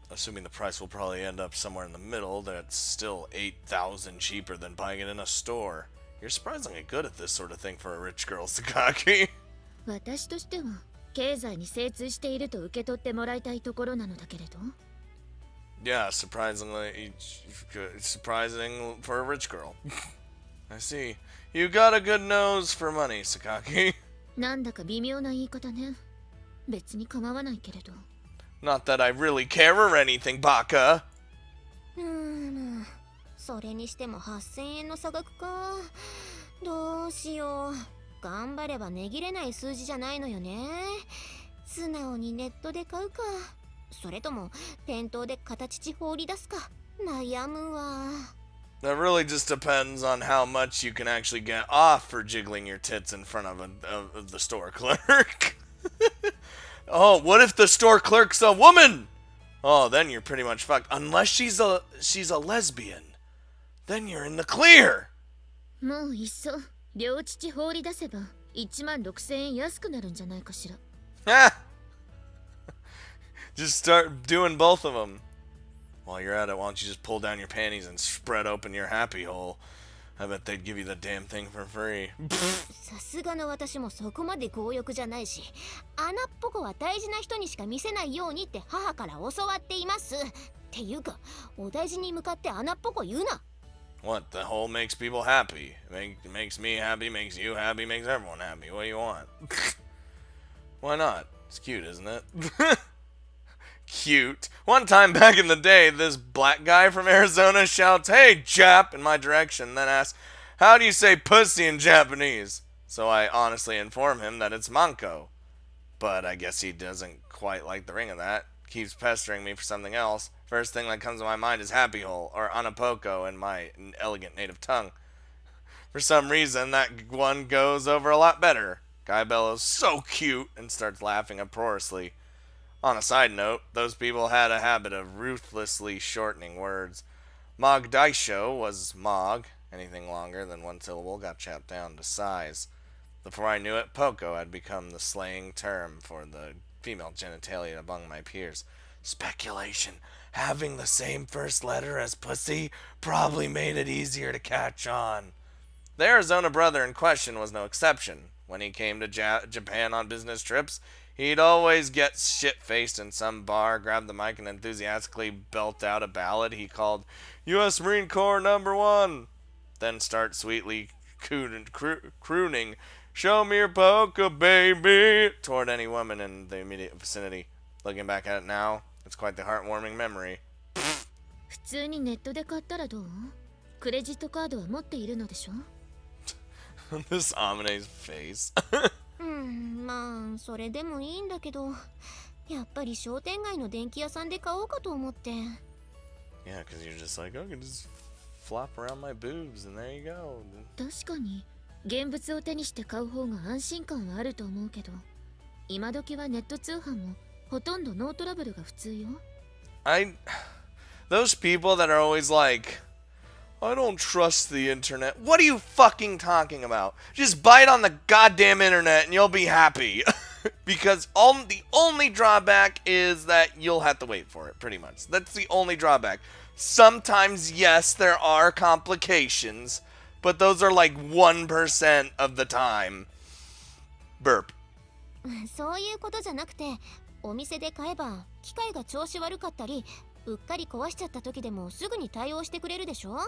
Assuming the price will probably end up somewhere in the middle, that's still 8,000 cheaper than buying it in a store. You're surprisingly good at this sort of thing for a rich girl, Sakaki. 私としては経済に精通していると受け取ってもらいたいところなのだけれど。Yeah, surprising for a rich girl. I see. You got a good nose for money, Sakaki. なんだか微妙な言い方ね。別に構わないけれど。Not that I really care or anything, Baka. それにしても8000円の差額か。どうしよう。頑張れば値切れない数字じゃないのよね。素直にネットで買うか、それとも店頭で形地放り出すか悩むわ。That really just depends on how much you can actually get off for jiggling your tits in front of the store clerk. Oh, what if the store clerk's a woman? Oh, then you're pretty much fucked. Unless she's a lesbian. Then you're in the clear. もういっそ両乳放り出せば1万6000円安くなるんじゃないかしら。Just start doing both of them. While you're at it, why don't you just pull down your panties and spread open your happy hole? I bet they'd give you the damn thing for free. さすがの私もそこまで強欲じゃないし、穴っぽこは大事な人にしか見せないようにって母から教わっています。っていうか、お大事に向かって穴っぽこ言うな。What? The hole makes people happy. Makes me happy, makes you happy, makes everyone happy. What do you want? Why not? It's cute, isn't it? Cute. One time back in the day, this black guy from Arizona shouts, "Hey, Jap," in my direction, then asks, "How do you say pussy in Japanese?" So I honestly inform him that it's manko. But I guess he doesn't quite like the ring of that. Keeps pestering me for something else. First thing that comes to my mind is happy hole, or anapoko in my elegant native tongue. For some reason, that one goes over a lot better. Guy bellows, "So cute," and starts laughing uproariously. On a side note, those people had a habit of ruthlessly shortening words. Mog Daisho was Mog. Anything longer than one syllable got chopped down to size. Before I knew it, Poco had become the slang term for the female genitalia among my peers. Speculation. Having the same first letter as pussy probably made it easier to catch on. The Arizona brother in question was no exception. When he came to Japan on business trips, he'd always get shit-faced in some bar, grab the mic, and enthusiastically belt out a ballad he called U.S. Marine Corps #1. Then start sweetly crooning, "Show me your polka, baby," toward any woman in the immediate vicinity. Looking back at it now, it's quite the heartwarming memory. 普通にネットで買ったらどう？クレジットカードは持っているのでしょ？ This Amine's face. まあそれでもいいんだけど、やっぱり商店街の電気屋さんで買おうかと思って。Yeah, because you're just like, "Oh, I can just flop around my boobs and there you go." 確かに現物を手にして買う方が安心感はあると思うけど、今時はネット通販もほとんどノートラブルが普通よ。Those people that are always like, "I don't trust the internet." What are you fucking talking about? Just bite on the goddamn internet and you'll be happy. Because the only drawback is that you'll have to wait for it, pretty much. That's the only drawback. Sometimes, yes, there are complications, but those are like 1% of the time. Burp. そういうことじゃなくて、お店で買えば機械が調子悪かったり、うっかり壊しちゃった時でもすぐに対応してくれるでしょ。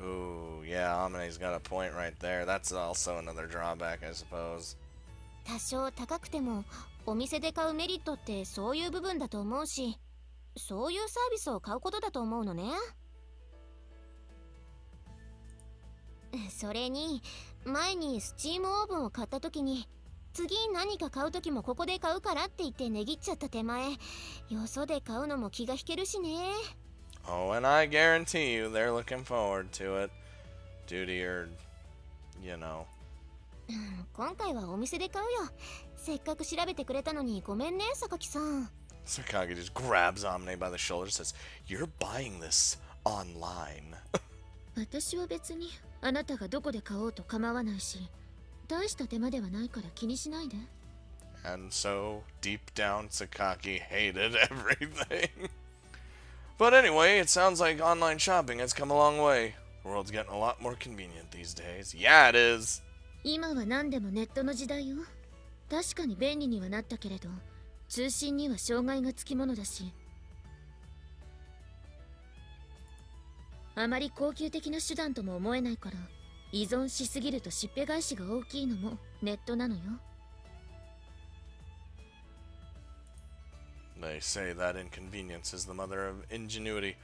Ooh, yeah, Amine's got a point right there. That's also another drawback, I suppose. 多少高くてもお店で買うメリットってそういう部分だと思うし、そういうサービスを買うことだと思うのね。それに前にスチームオーブンを買った時に、次何か買う時もここで買うからって言って値切っちゃった手前、よそで買うのも気が引けるしね。Oh, and I guarantee you they're looking forward to it. Due to your, you know. 今回はお店で買うよ。せっかく調べてくれたのにごめんね、榊さん。Sakagi just grabs Amine by the shoulder and says, "You're buying this online." 私は別にあなたがどこで買おうと構わないし、大した手間ではないから気にしないで。And so, deep down, Sakaki hated everything. But anyway, it sounds like online shopping has come a long way. The world's getting a lot more convenient these days. Yeah, it is. 今は何でもネットの時代よ。確かに便利にはなったけれど、通信には障害がつきものだし、あまり高級的な手段とも思えないから、依存しすぎるとしっぺ返しが大きいのもネットなのよ。They say that inconvenience is the mother of ingenuity.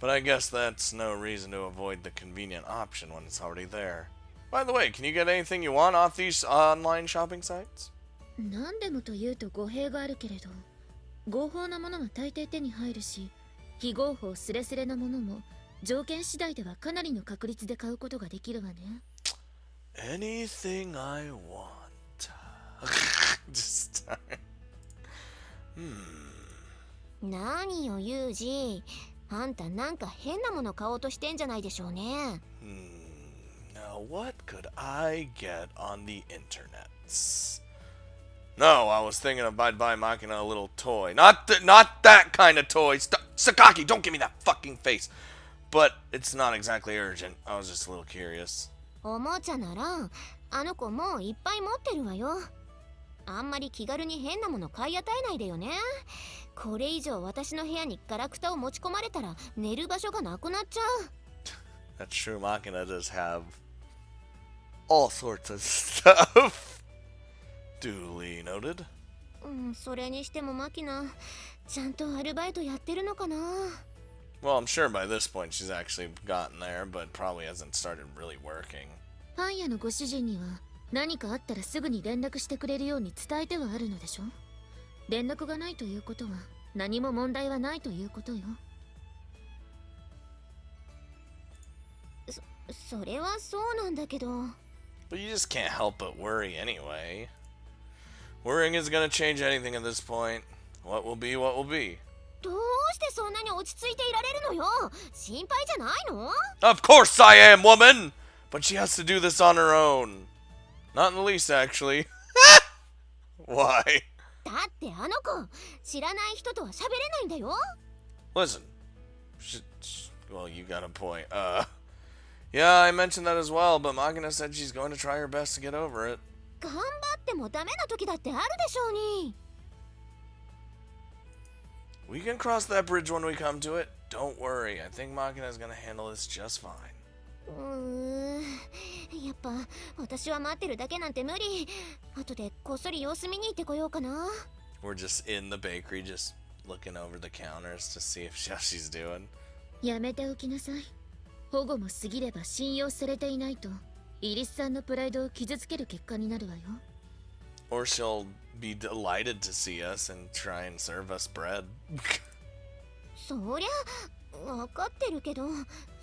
But I guess that's no reason to avoid the convenient option when it's already there. By the way, can you get anything you want off these online shopping sites? 何でもというと語弊があるけれど、合法なものは大抵手に入るし、非合法スレスレなものも条件次第ではかなりの確率で買うことができるわね。Anything I want. Just... 何よユージ、あんたなんか変なもの買おうとしてんじゃないでしょうね。Now what could I get on the internets? No, I was thinking of I'd buy Makina a little toy. Not that kind of toy. Sakaki, don't give me that fucking face. But it's not exactly urgent. I was just a little curious. おもちゃならあの子もういっぱい持ってるわよ。あんまり気軽に変なもの買い与えないでよね。これ以上私の部屋にガラクタを持ち込まれたら寝る場所がなくなっちゃう。That's true, Makina does have all sorts of stuff. Duly noted. それにしてもマキナ、ちゃんとアルバイトやってるのかな。Well, I'm sure by this point she's actually gotten there, but probably hasn't started really working. パン屋のご主人には何かあったらすぐに連絡してくれるように伝えてはあるのでしょ。連絡がないということは何も問題はないということよ。それはそうなんだけど。But you just can't help but worry anyway. Worrying isn't gonna change anything at this point. What will be, what will be. どうしてそんなに落ち着いていられるのよ。心配じゃないの？ Of course I am, woman! But she has to do this on her own. Not in the least, actually. Why? だってあの子、知らない人とは喋れないんだよ。Listen. Well, you got a point. Yeah, I mentioned that as well, but Makina said she's going to try her best to get over it. 頑張ってもダメな時だってあるでしょうに。We can cross that bridge when we come to it. Don't worry. I think Makina's gonna handle this just fine. やっぱ私は待ってるだけなんて無理。後でこっそり様子見に行ってこようかな。We're just in the bakery, just looking over the counters to see how she's doing. やめておきなさい。保護も過ぎれば信用されていないとイリスさんのプライドを傷つける結果になるわよ。Or she'll be delighted to see us and try and serve us bread. そりゃ分かってるけど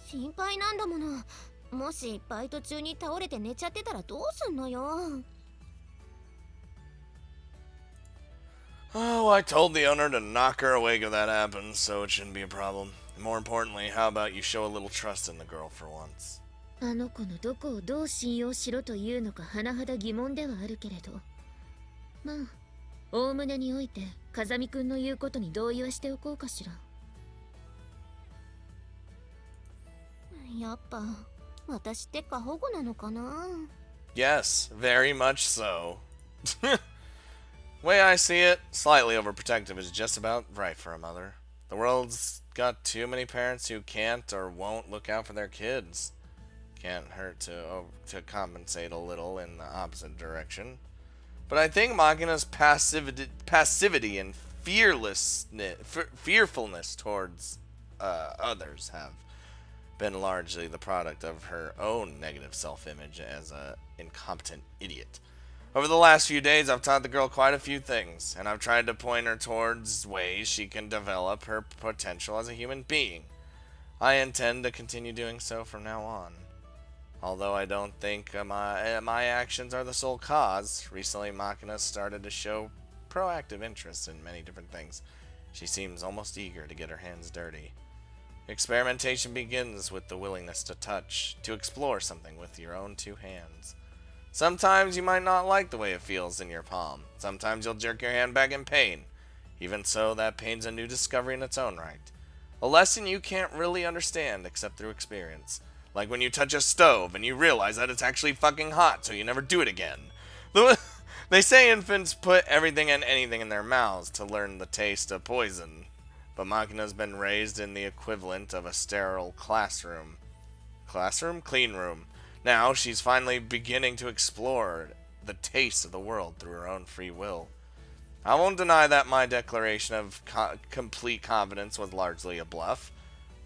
心配なんだもの。もしバイト中に倒れて寝ちゃってたらどうすんのよ。Oh, I told the owner to knock her awake if that happens, so it shouldn't be a problem. More importantly, how about you show a little trust in the girl for once? あの子のどこをどう信用しろというのか甚だ疑問ではあるけれど、まあおおむねにおいて風見くんの言うことに同意はしておこうかしら。やっぱ私って過保護なのかな。 Yes, very much so. Way I see it, slightly overprotective is just about right for a mother. The world's got too many parents who can't or won't look out for their kids. Can't hurt to compensate a little in the opposite direction. But I think Makina's passivity and fearfulness towards others have been largely the product of her own negative self-image as an incompetent idiot. Over the last few days, I've taught the girl quite a few things, and I've tried to point her towards ways she can develop her potential as a human being. I intend to continue doing so from now on. Although I don't think my actions are the sole cause, recently Makina started to show proactive interest in many different things. She seems almost eager to get her hands dirty. Experimentation begins with the willingness to touch, to explore something with your own two hands. Sometimes you might not like the way it feels in your palm. Sometimes you'll jerk your hand back in pain. Even so, that pain's a new discovery in its own right. A lesson you can't really understand except through experience. Like when you touch a stove and you realize that it's actually fucking hot, so you never do it again. They say infants put everything and anything in their mouths to learn the taste of poison. But Makina's been raised in the equivalent of a sterile classroom. Classroom? Clean room. Now she's finally beginning to explore the taste of the world through her own free will. I won't deny that my declaration of complete confidence was largely a bluff,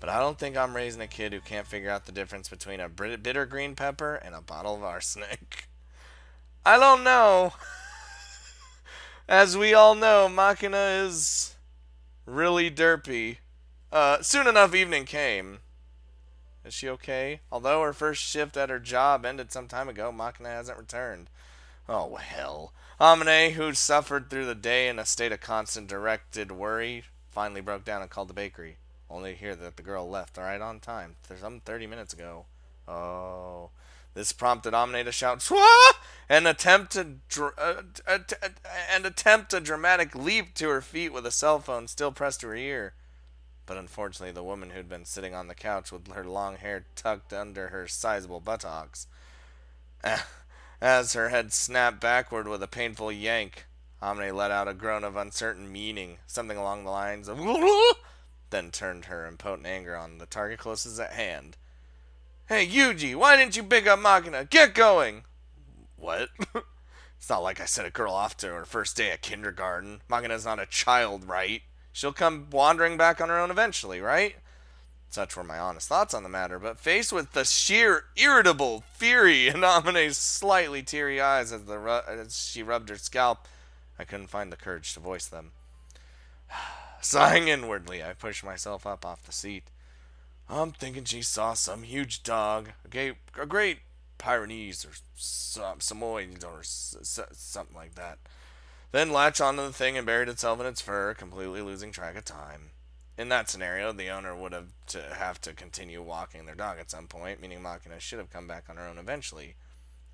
But I don't think I'm raising a kid who can't figure out the difference between a bitter green pepper and a bottle of arsenic. I don't know. As we all know, Makina is really derpy. Soon enough, evening came. Is she okay? Although her first shift at her job ended some time ago, Makina hasn't returned. Oh, hell. Amine, who suffered through the day in a state of constant directed worry, finally broke down and called the bakery. Only to hear that the girl left right on time. There's some 30 minutes ago. Oh. This prompted Amine to shout, "Swah!" and attempt a dramatic leap to her feet with a cell phone still pressed to her ear. But unfortunately, the woman who'd been sitting on the couch with her long hair tucked under her sizable buttocks, as her head snapped backward with a painful yank, Amine let out a groan of uncertain meaning, something along the lines of then turned her impotent anger on the target closest at hand. "Hey, Yuji, why didn't you pick up Makina? Get going!" What? It's not like I sent a girl off to her first day at kindergarten. Makina's not a child, right? She'll come wandering back on her own eventually, right? Such were my honest thoughts on the matter, but faced with the sheer irritable fury in Amine's slightly teary eyes as she rubbed her scalp, I couldn't find the courage to voice them. Sighing inwardly, I pushed myself up off the seat. I'm thinking she saw some huge dog, a great Pyrenees or Samoyed or something like that. Then latched onto the thing and buried itself in its fur, completely losing track of time. In that scenario, the owner would have to continue walking their dog at some point, meaning Makina should have come back on her own eventually.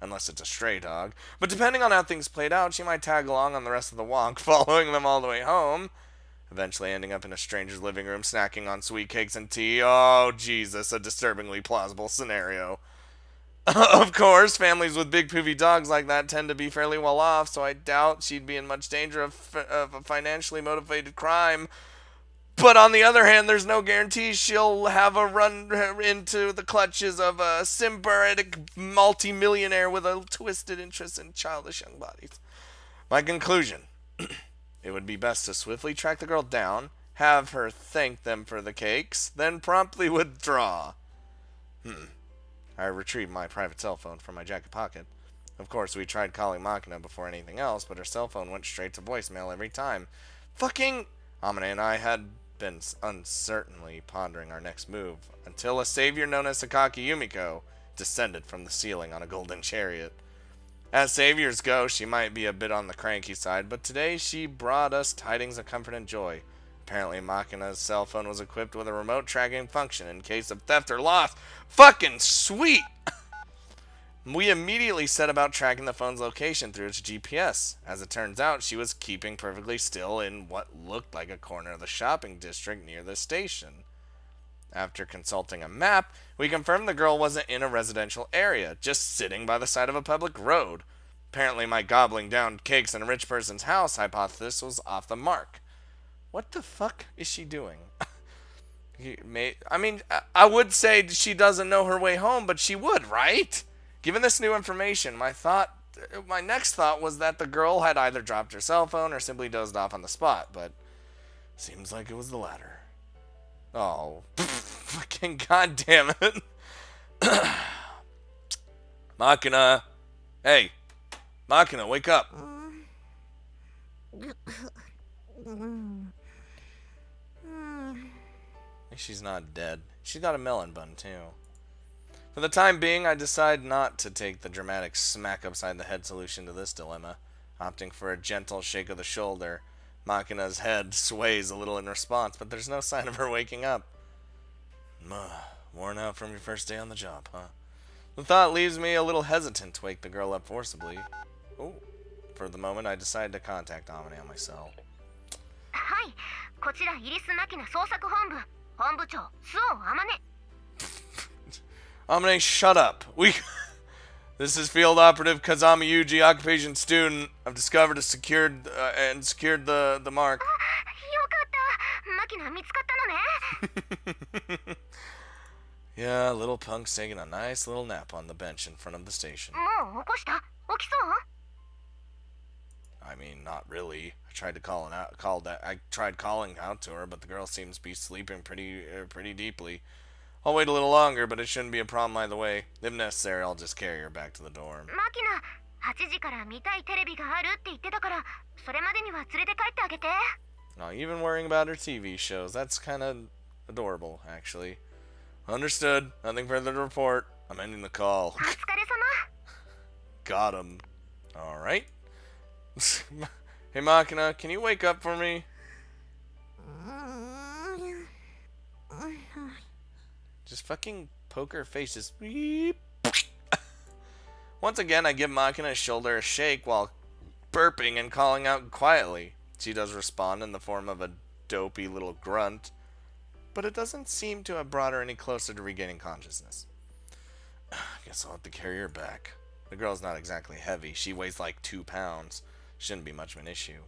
Unless it's a stray dog. But depending on how things played out, she might tag along on the rest of the walk, following them all the way home, eventually ending up in a stranger's living room snacking on sweet cakes and tea. Oh, Jesus, a disturbingly plausible scenario. Of course, families with big poofy dogs like that tend to be fairly well off, so I doubt she'd be in much danger of a financially motivated crime. But on the other hand, there's no guarantee she'll have a run into the clutches of a symbiotic multimillionaire with a twisted interest in childish young bodies. My conclusion: it would be best to swiftly track the girl down, have her thank them for the cakes, then promptly withdraw. I retrieved my private cell phone from my jacket pocket. Of course, we tried calling Makina before anything else, but her cell phone went straight to voicemail every time. Fucking... Amine and I had been uncertainly pondering our next move, until a savior known as Sakaki Yumiko descended from the ceiling on a golden chariot. As saviors go, she might be a bit on the cranky side, but today she brought us tidings of comfort and joy. Apparently, Makina's cell phone was equipped with a remote tracking function in case of theft or loss. Fucking sweet! We immediately set about tracking the phone's location through its GPS. As it turns out, she was keeping perfectly still in what looked like a corner of the shopping district near the station. After consulting a map, we confirmed the girl wasn't in a residential area, just sitting by the side of a public road. Apparently, my gobbling down cakes in a rich person's house hypothesis was off the mark. What the fuck is she doing? I mean, I would say she doesn't know her way home, but she would, right? Given this new information, my next thought was that the girl had either dropped her cell phone or simply dozed off on the spot, but seems like it was the latter. Oh, fucking goddamn it. Makina. Hey, Makina, wake up. She's not dead. She's got a melon bun, too. For the time being, I decide not to take the dramatic smack upside the head solution to this dilemma, opting for a gentle shake of the shoulder. Makina's head sways a little in response, but there's no sign of her waking up. Worn out from your first day on the job, huh? The thought leaves me a little hesitant to wake the girl up forcibly. Oh, for the moment, I decide to contact Amine on my cell. Hi, こちらイリスマキナ捜索本部本部長周防天音 Amine, shut up. This is Field Operative Kazama Yuji, occupation student. I've discovered and secured the mark. よかったマキナ見つかったのね Yeah, little punk's taking a nice little nap on the bench in front of the station. もう起こした起きそう I mean, not really. I tried calling out to her, but the girl seems to be sleeping pretty deeply. I'll wait a little longer, but it shouldn't be a problem either way. If necessary, I'll just carry her back to the dorm. マキナ、8時から見たいテレビがあるって言ってたから、それまでには連れて帰ってあげて。Not even worrying about her TV shows. That's kind of adorable, actually. Understood. Nothing further to report. I'm ending the call. お疲れ様。Got him. Alright. Hey, Makina, can you wake up for me? Just fucking poke her face. Just beep. Once again, I give Makina's shoulder a shake while burping and calling out quietly. She does respond in the form of a dopey little grunt, but it doesn't seem to have brought her any closer to regaining consciousness. Guess I'll have to carry her back. The girl's not exactly heavy. She weighs like 2 pounds. Shouldn't be much of an issue.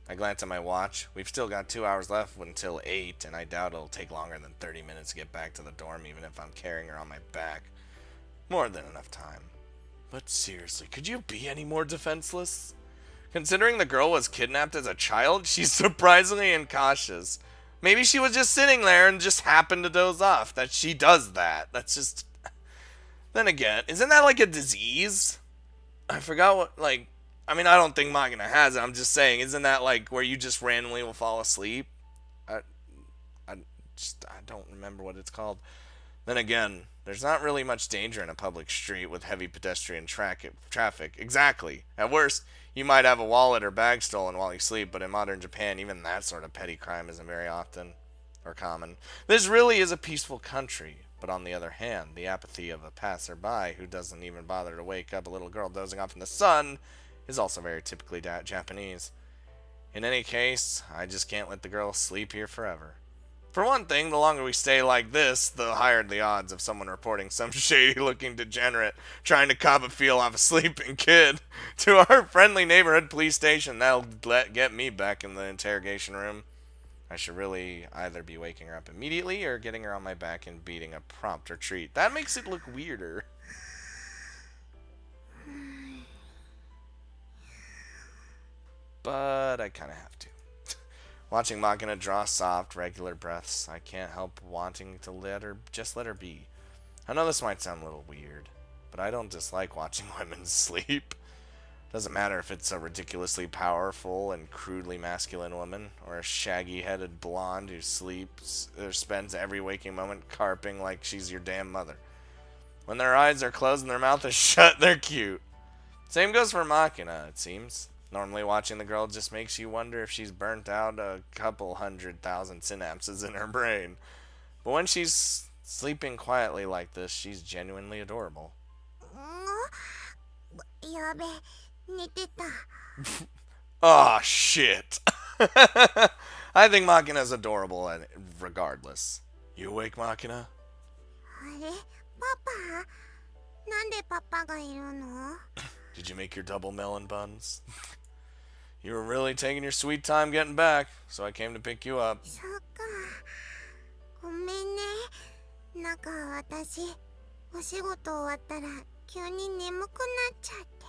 I glance at my watch. We've still got 2 hours left until 8, and I doubt it'll take longer than 30 minutes to get back to the dorm, even if I'm carrying her on my back. More than enough time. But seriously, could you be any more defenseless? Considering the girl was kidnapped as a child, she's surprisingly incautious. Maybe she was just sitting there and just happened to doze off. That she does that. That's just... Then again, isn't that like a disease? I forgot what, like... I mean, I don't think Makina has it. I'm just saying, isn't that like where you just randomly will fall asleep? I don't remember what it's called. Then again, there's not really much danger in a public street with heavy pedestrian traffic. Exactly. At worst, you might have a wallet or bag stolen while you sleep, but in modern Japan, even that sort of petty crime isn't very often or common. This really is a peaceful country. But on the other hand, the apathy of a passerby who doesn't even bother to wake up a little girl dozing off in the sun is also very typically Japanese. In any case, I just can't let the girl sleep here forever. For one thing, the longer we stay like this, the higher the odds of someone reporting some shady-looking degenerate trying to cop a feel off a sleeping kid to our friendly neighborhood police station. That'll get me back in the interrogation room. I should really either be waking her up immediately or getting her on my back and beating a prompt retreat. That makes it look weirder. But I kind of have to. Watching Makina draw soft, regular breaths, I can't help wanting to just let her be. I know this might sound a little weird, but I don't dislike watching women sleep. Doesn't matter if it's a ridiculously powerful and crudely masculine woman, or a shaggy-headed blonde who sleeps or spends every waking moment carping like she's your damn mother. When their eyes are closed and their mouth is shut, they're cute. Same goes for Makina, it seems. Normally watching the girl just makes you wonder if she's burnt out a couple 100,000 synapses in her brain. But when she's sleeping quietly like this, she's genuinely adorable. やべ、寝てた。 Oh, shit. I think Makina's adorable regardless. You awake, Makina? あれ、パパ？なんでパパがいるの？ Did you make your double melon buns? You were really taking your sweet time getting back, so I came to pick you up. そっか。ごめんね。なんか私、お仕事終わったら急に眠くなっちゃって。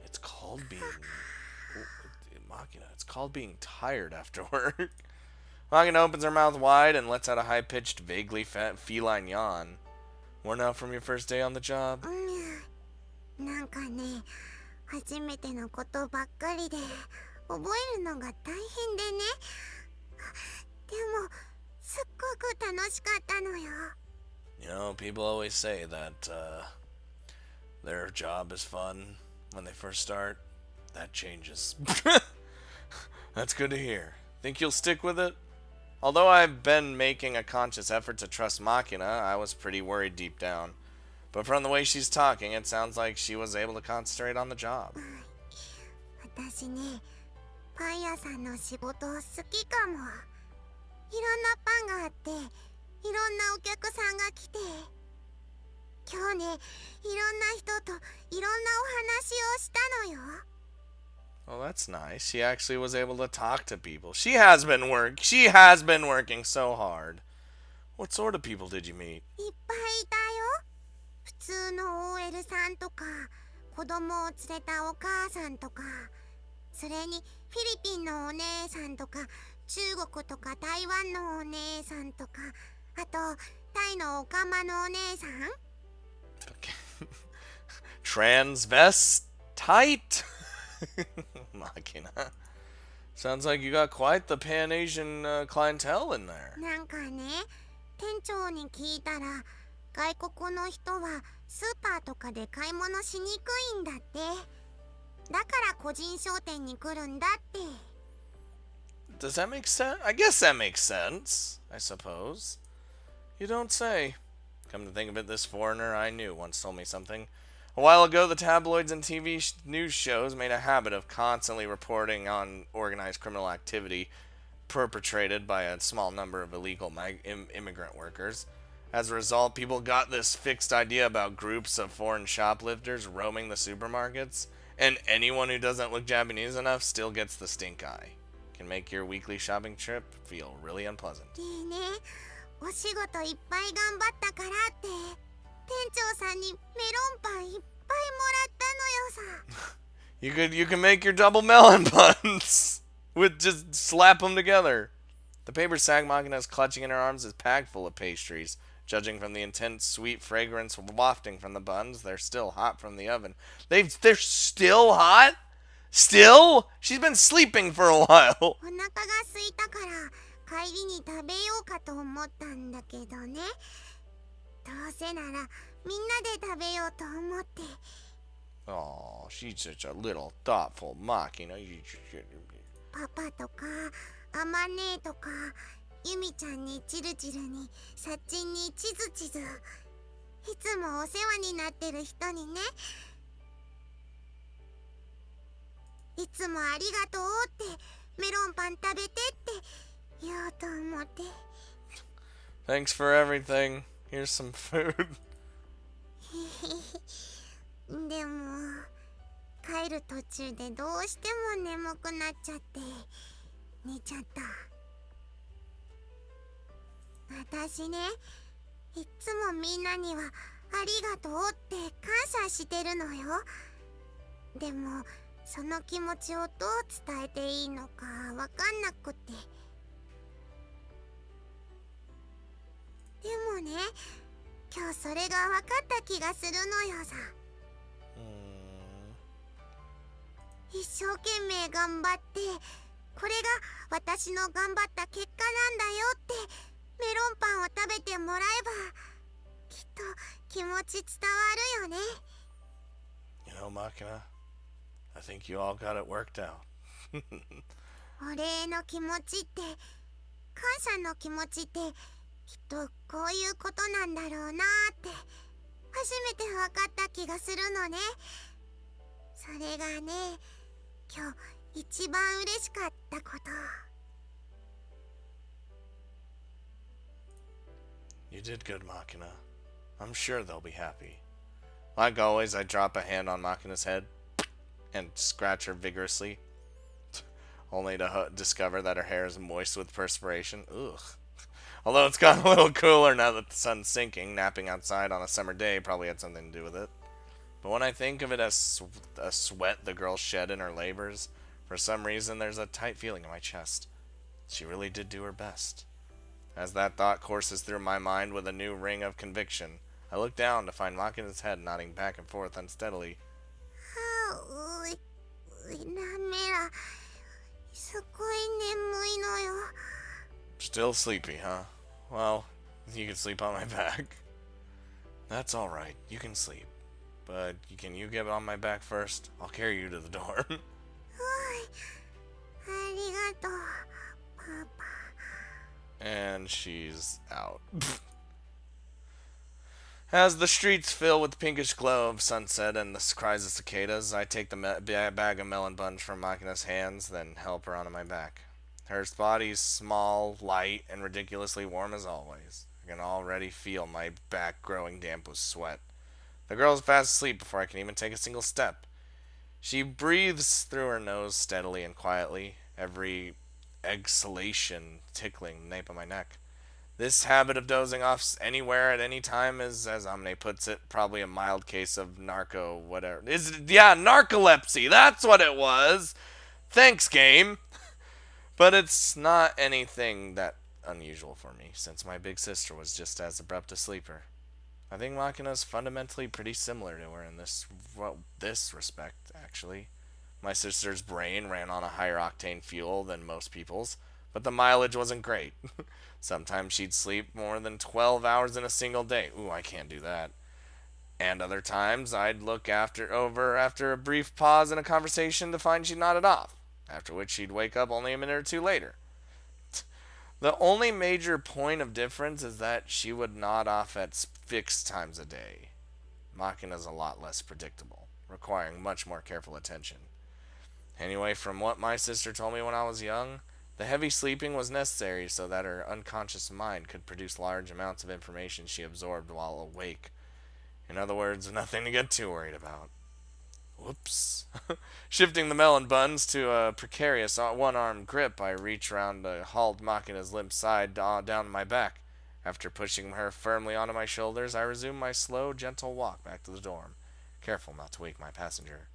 It's called being... Makina, it's called being tired after work. Makina opens her mouth wide and lets out a high-pitched, vaguely feline yawn. Worn out from your first day on the job? なんかね、初めてのことばっかりで覚えるのが大変でね。でも、すっごく楽しかったのよ。You know, people always say that their job is fun when they first start. That changes. That's good to hear. Think you'll stick with it? Although I've been making a conscious effort to trust Makina, I was pretty worried deep down. But from the way she's talking, it sounds like she was able to concentrate on the job. 私ね、パン屋さんの仕事好きかも。いろんなパンがあって、いろんなお客さんが来て。今日ね、いろんな人といろんなお話をしたのよ。 Well, that's nice. She actually was able to talk to people. She has been working so hard. What sort of people did you meet? いっぱいいたよ。普通の OL さんとか、子供を連れたお母さんとか、それにフィリピンのお姉さんとか中国とか台湾のお姉さんとか、あとタイのオカマのお姉さん。Transvestite? Makina. Sounds like you got quite the Pan-Asian clientele in there. なんかね、店長に聞いたら外国の人はスーパーとかで買い物しにくいんだって。だから個人商店に来るんだって。 Does that make sense? I guess that makes sense, I suppose. You don't say. Come to think of it, this foreigner I knew once told me something. A while ago, the tabloids and TV news shows made a habit of constantly reporting on organized criminal activity perpetrated by a small number of illegal immigrant workers. As a result, people got this fixed idea about groups of foreign shoplifters roaming the supermarkets, and anyone who doesn't look Japanese enough still gets the stink eye. Can make your weekly shopping trip feel really unpleasant. いいね。お仕事いっぱい頑張ったからって店長さんにメロンパンいっぱいもらったのよさ。You can make your double melon buns with just slap them together. The paper sack Makina is clutching in her arms is packed full of pastries. Judging from the intense sweet fragrance wafting from the buns, they're still hot from the oven. They're still hot? Still? She's been sleeping for a while. お腹が空いたから帰りに食べようかと思ったんだけどね。どうせならみんなで食べようと思って。Oh, she's such a little thoughtful Makina. パパとかアマネとかユミちゃんにチルチルにサッチンにチズチズ、いつもお世話になってる人にね、いつもありがとうってメロンパン食べてって言おうと思って。 Thanks for everything. Here's some food. でも帰る途中でどうしても眠くなっちゃって寝ちゃった。私ね、いっつもみんなにはありがとうって感謝してるのよ。でもその気持ちをどう伝えていいのかわかんなくて。でもね、今日それが分かった気がするのよさ。一生懸命頑張ってこれが私の頑張った結果なんだよってメロンパンを食べてもらえばきっと気持ち伝わるよね。 You know, Makina, I think you all got it worked out. お礼の気持ちって感謝の気持ちってきっとこういうことなんだろうなって初めて分かった気がするのね。それがね、今日一番嬉しかったこと。 You did good, Makina. I'm sure they'll be happy. Like always, I drop a hand on Makina's head and scratch her vigorously, only to discover that her hair is moist with perspiration. Ugh. Although it's gotten a little cooler now that the sun's sinking, napping outside on a summer day probably had something to do with it. But when I think of it as a sweat the girl shed in her labors, for some reason there's a tight feeling in my chest. She really did do her best. As that thought courses through my mind with a new ring of conviction, I look down to find Makina's head nodding back and forth unsteadily. ダメだ、すごい眠いのよ。 Still sleepy, huh? Well, you can sleep on my back. That's alright, you can sleep. But can you get on my back first? I'll carry you to the door. ありがとう、パパ。 And she's out. As the streets fill with the pinkish glow of sunset and the cries of cicadas, I take the bag of melon buns from Makina's hands, then help her onto my back. Her body's small, light, and ridiculously warm as always. I can already feel my back growing damp with sweat. The girl is fast asleep before I can even take a single step. She breathes through her nose steadily and quietly, every exhalation tickling the nape of my neck. This habit of dozing off anywhere at any time is, as Amne puts it, probably a mild case of narcolepsy. That's what it was. Thanks, game! But it's not anything that unusual for me, since my big sister was just as abrupt a sleeper. I think Makina's fundamentally pretty similar to her in this respect, actually. My sister's brain ran on a higher octane fuel than most people's, but the mileage wasn't great. Sometimes she'd sleep more than 12 hours in a single day. Ooh, I can't do that. And other times I'd look after a brief pause in a conversation to find she'd nodded off, after which she'd wake up only a minute or two later. The only major point of difference is that she would nod off at fixed times a day. Makina's a lot less predictable, requiring much more careful attention. Anyway, from what my sister told me when I was young, the heavy sleeping was necessary so that her unconscious mind could produce large amounts of information she absorbed while awake. In other words, nothing to get too worried about. Whoops. Shifting the melon buns to a precarious one-arm grip, I reached round and hauled Makina's limp side down my back. After pushing her firmly onto my shoulders, I resumed my slow, gentle walk back to the dorm, careful not to wake my passenger.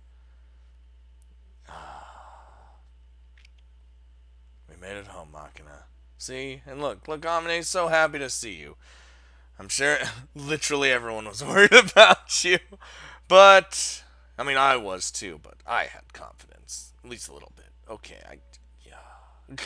We made it home, Makina. See? And look, Amine's so happy to see you. I'm sure literally everyone was worried about you. But, I mean, I was too, but I had confidence. At least a little bit. Okay, yeah.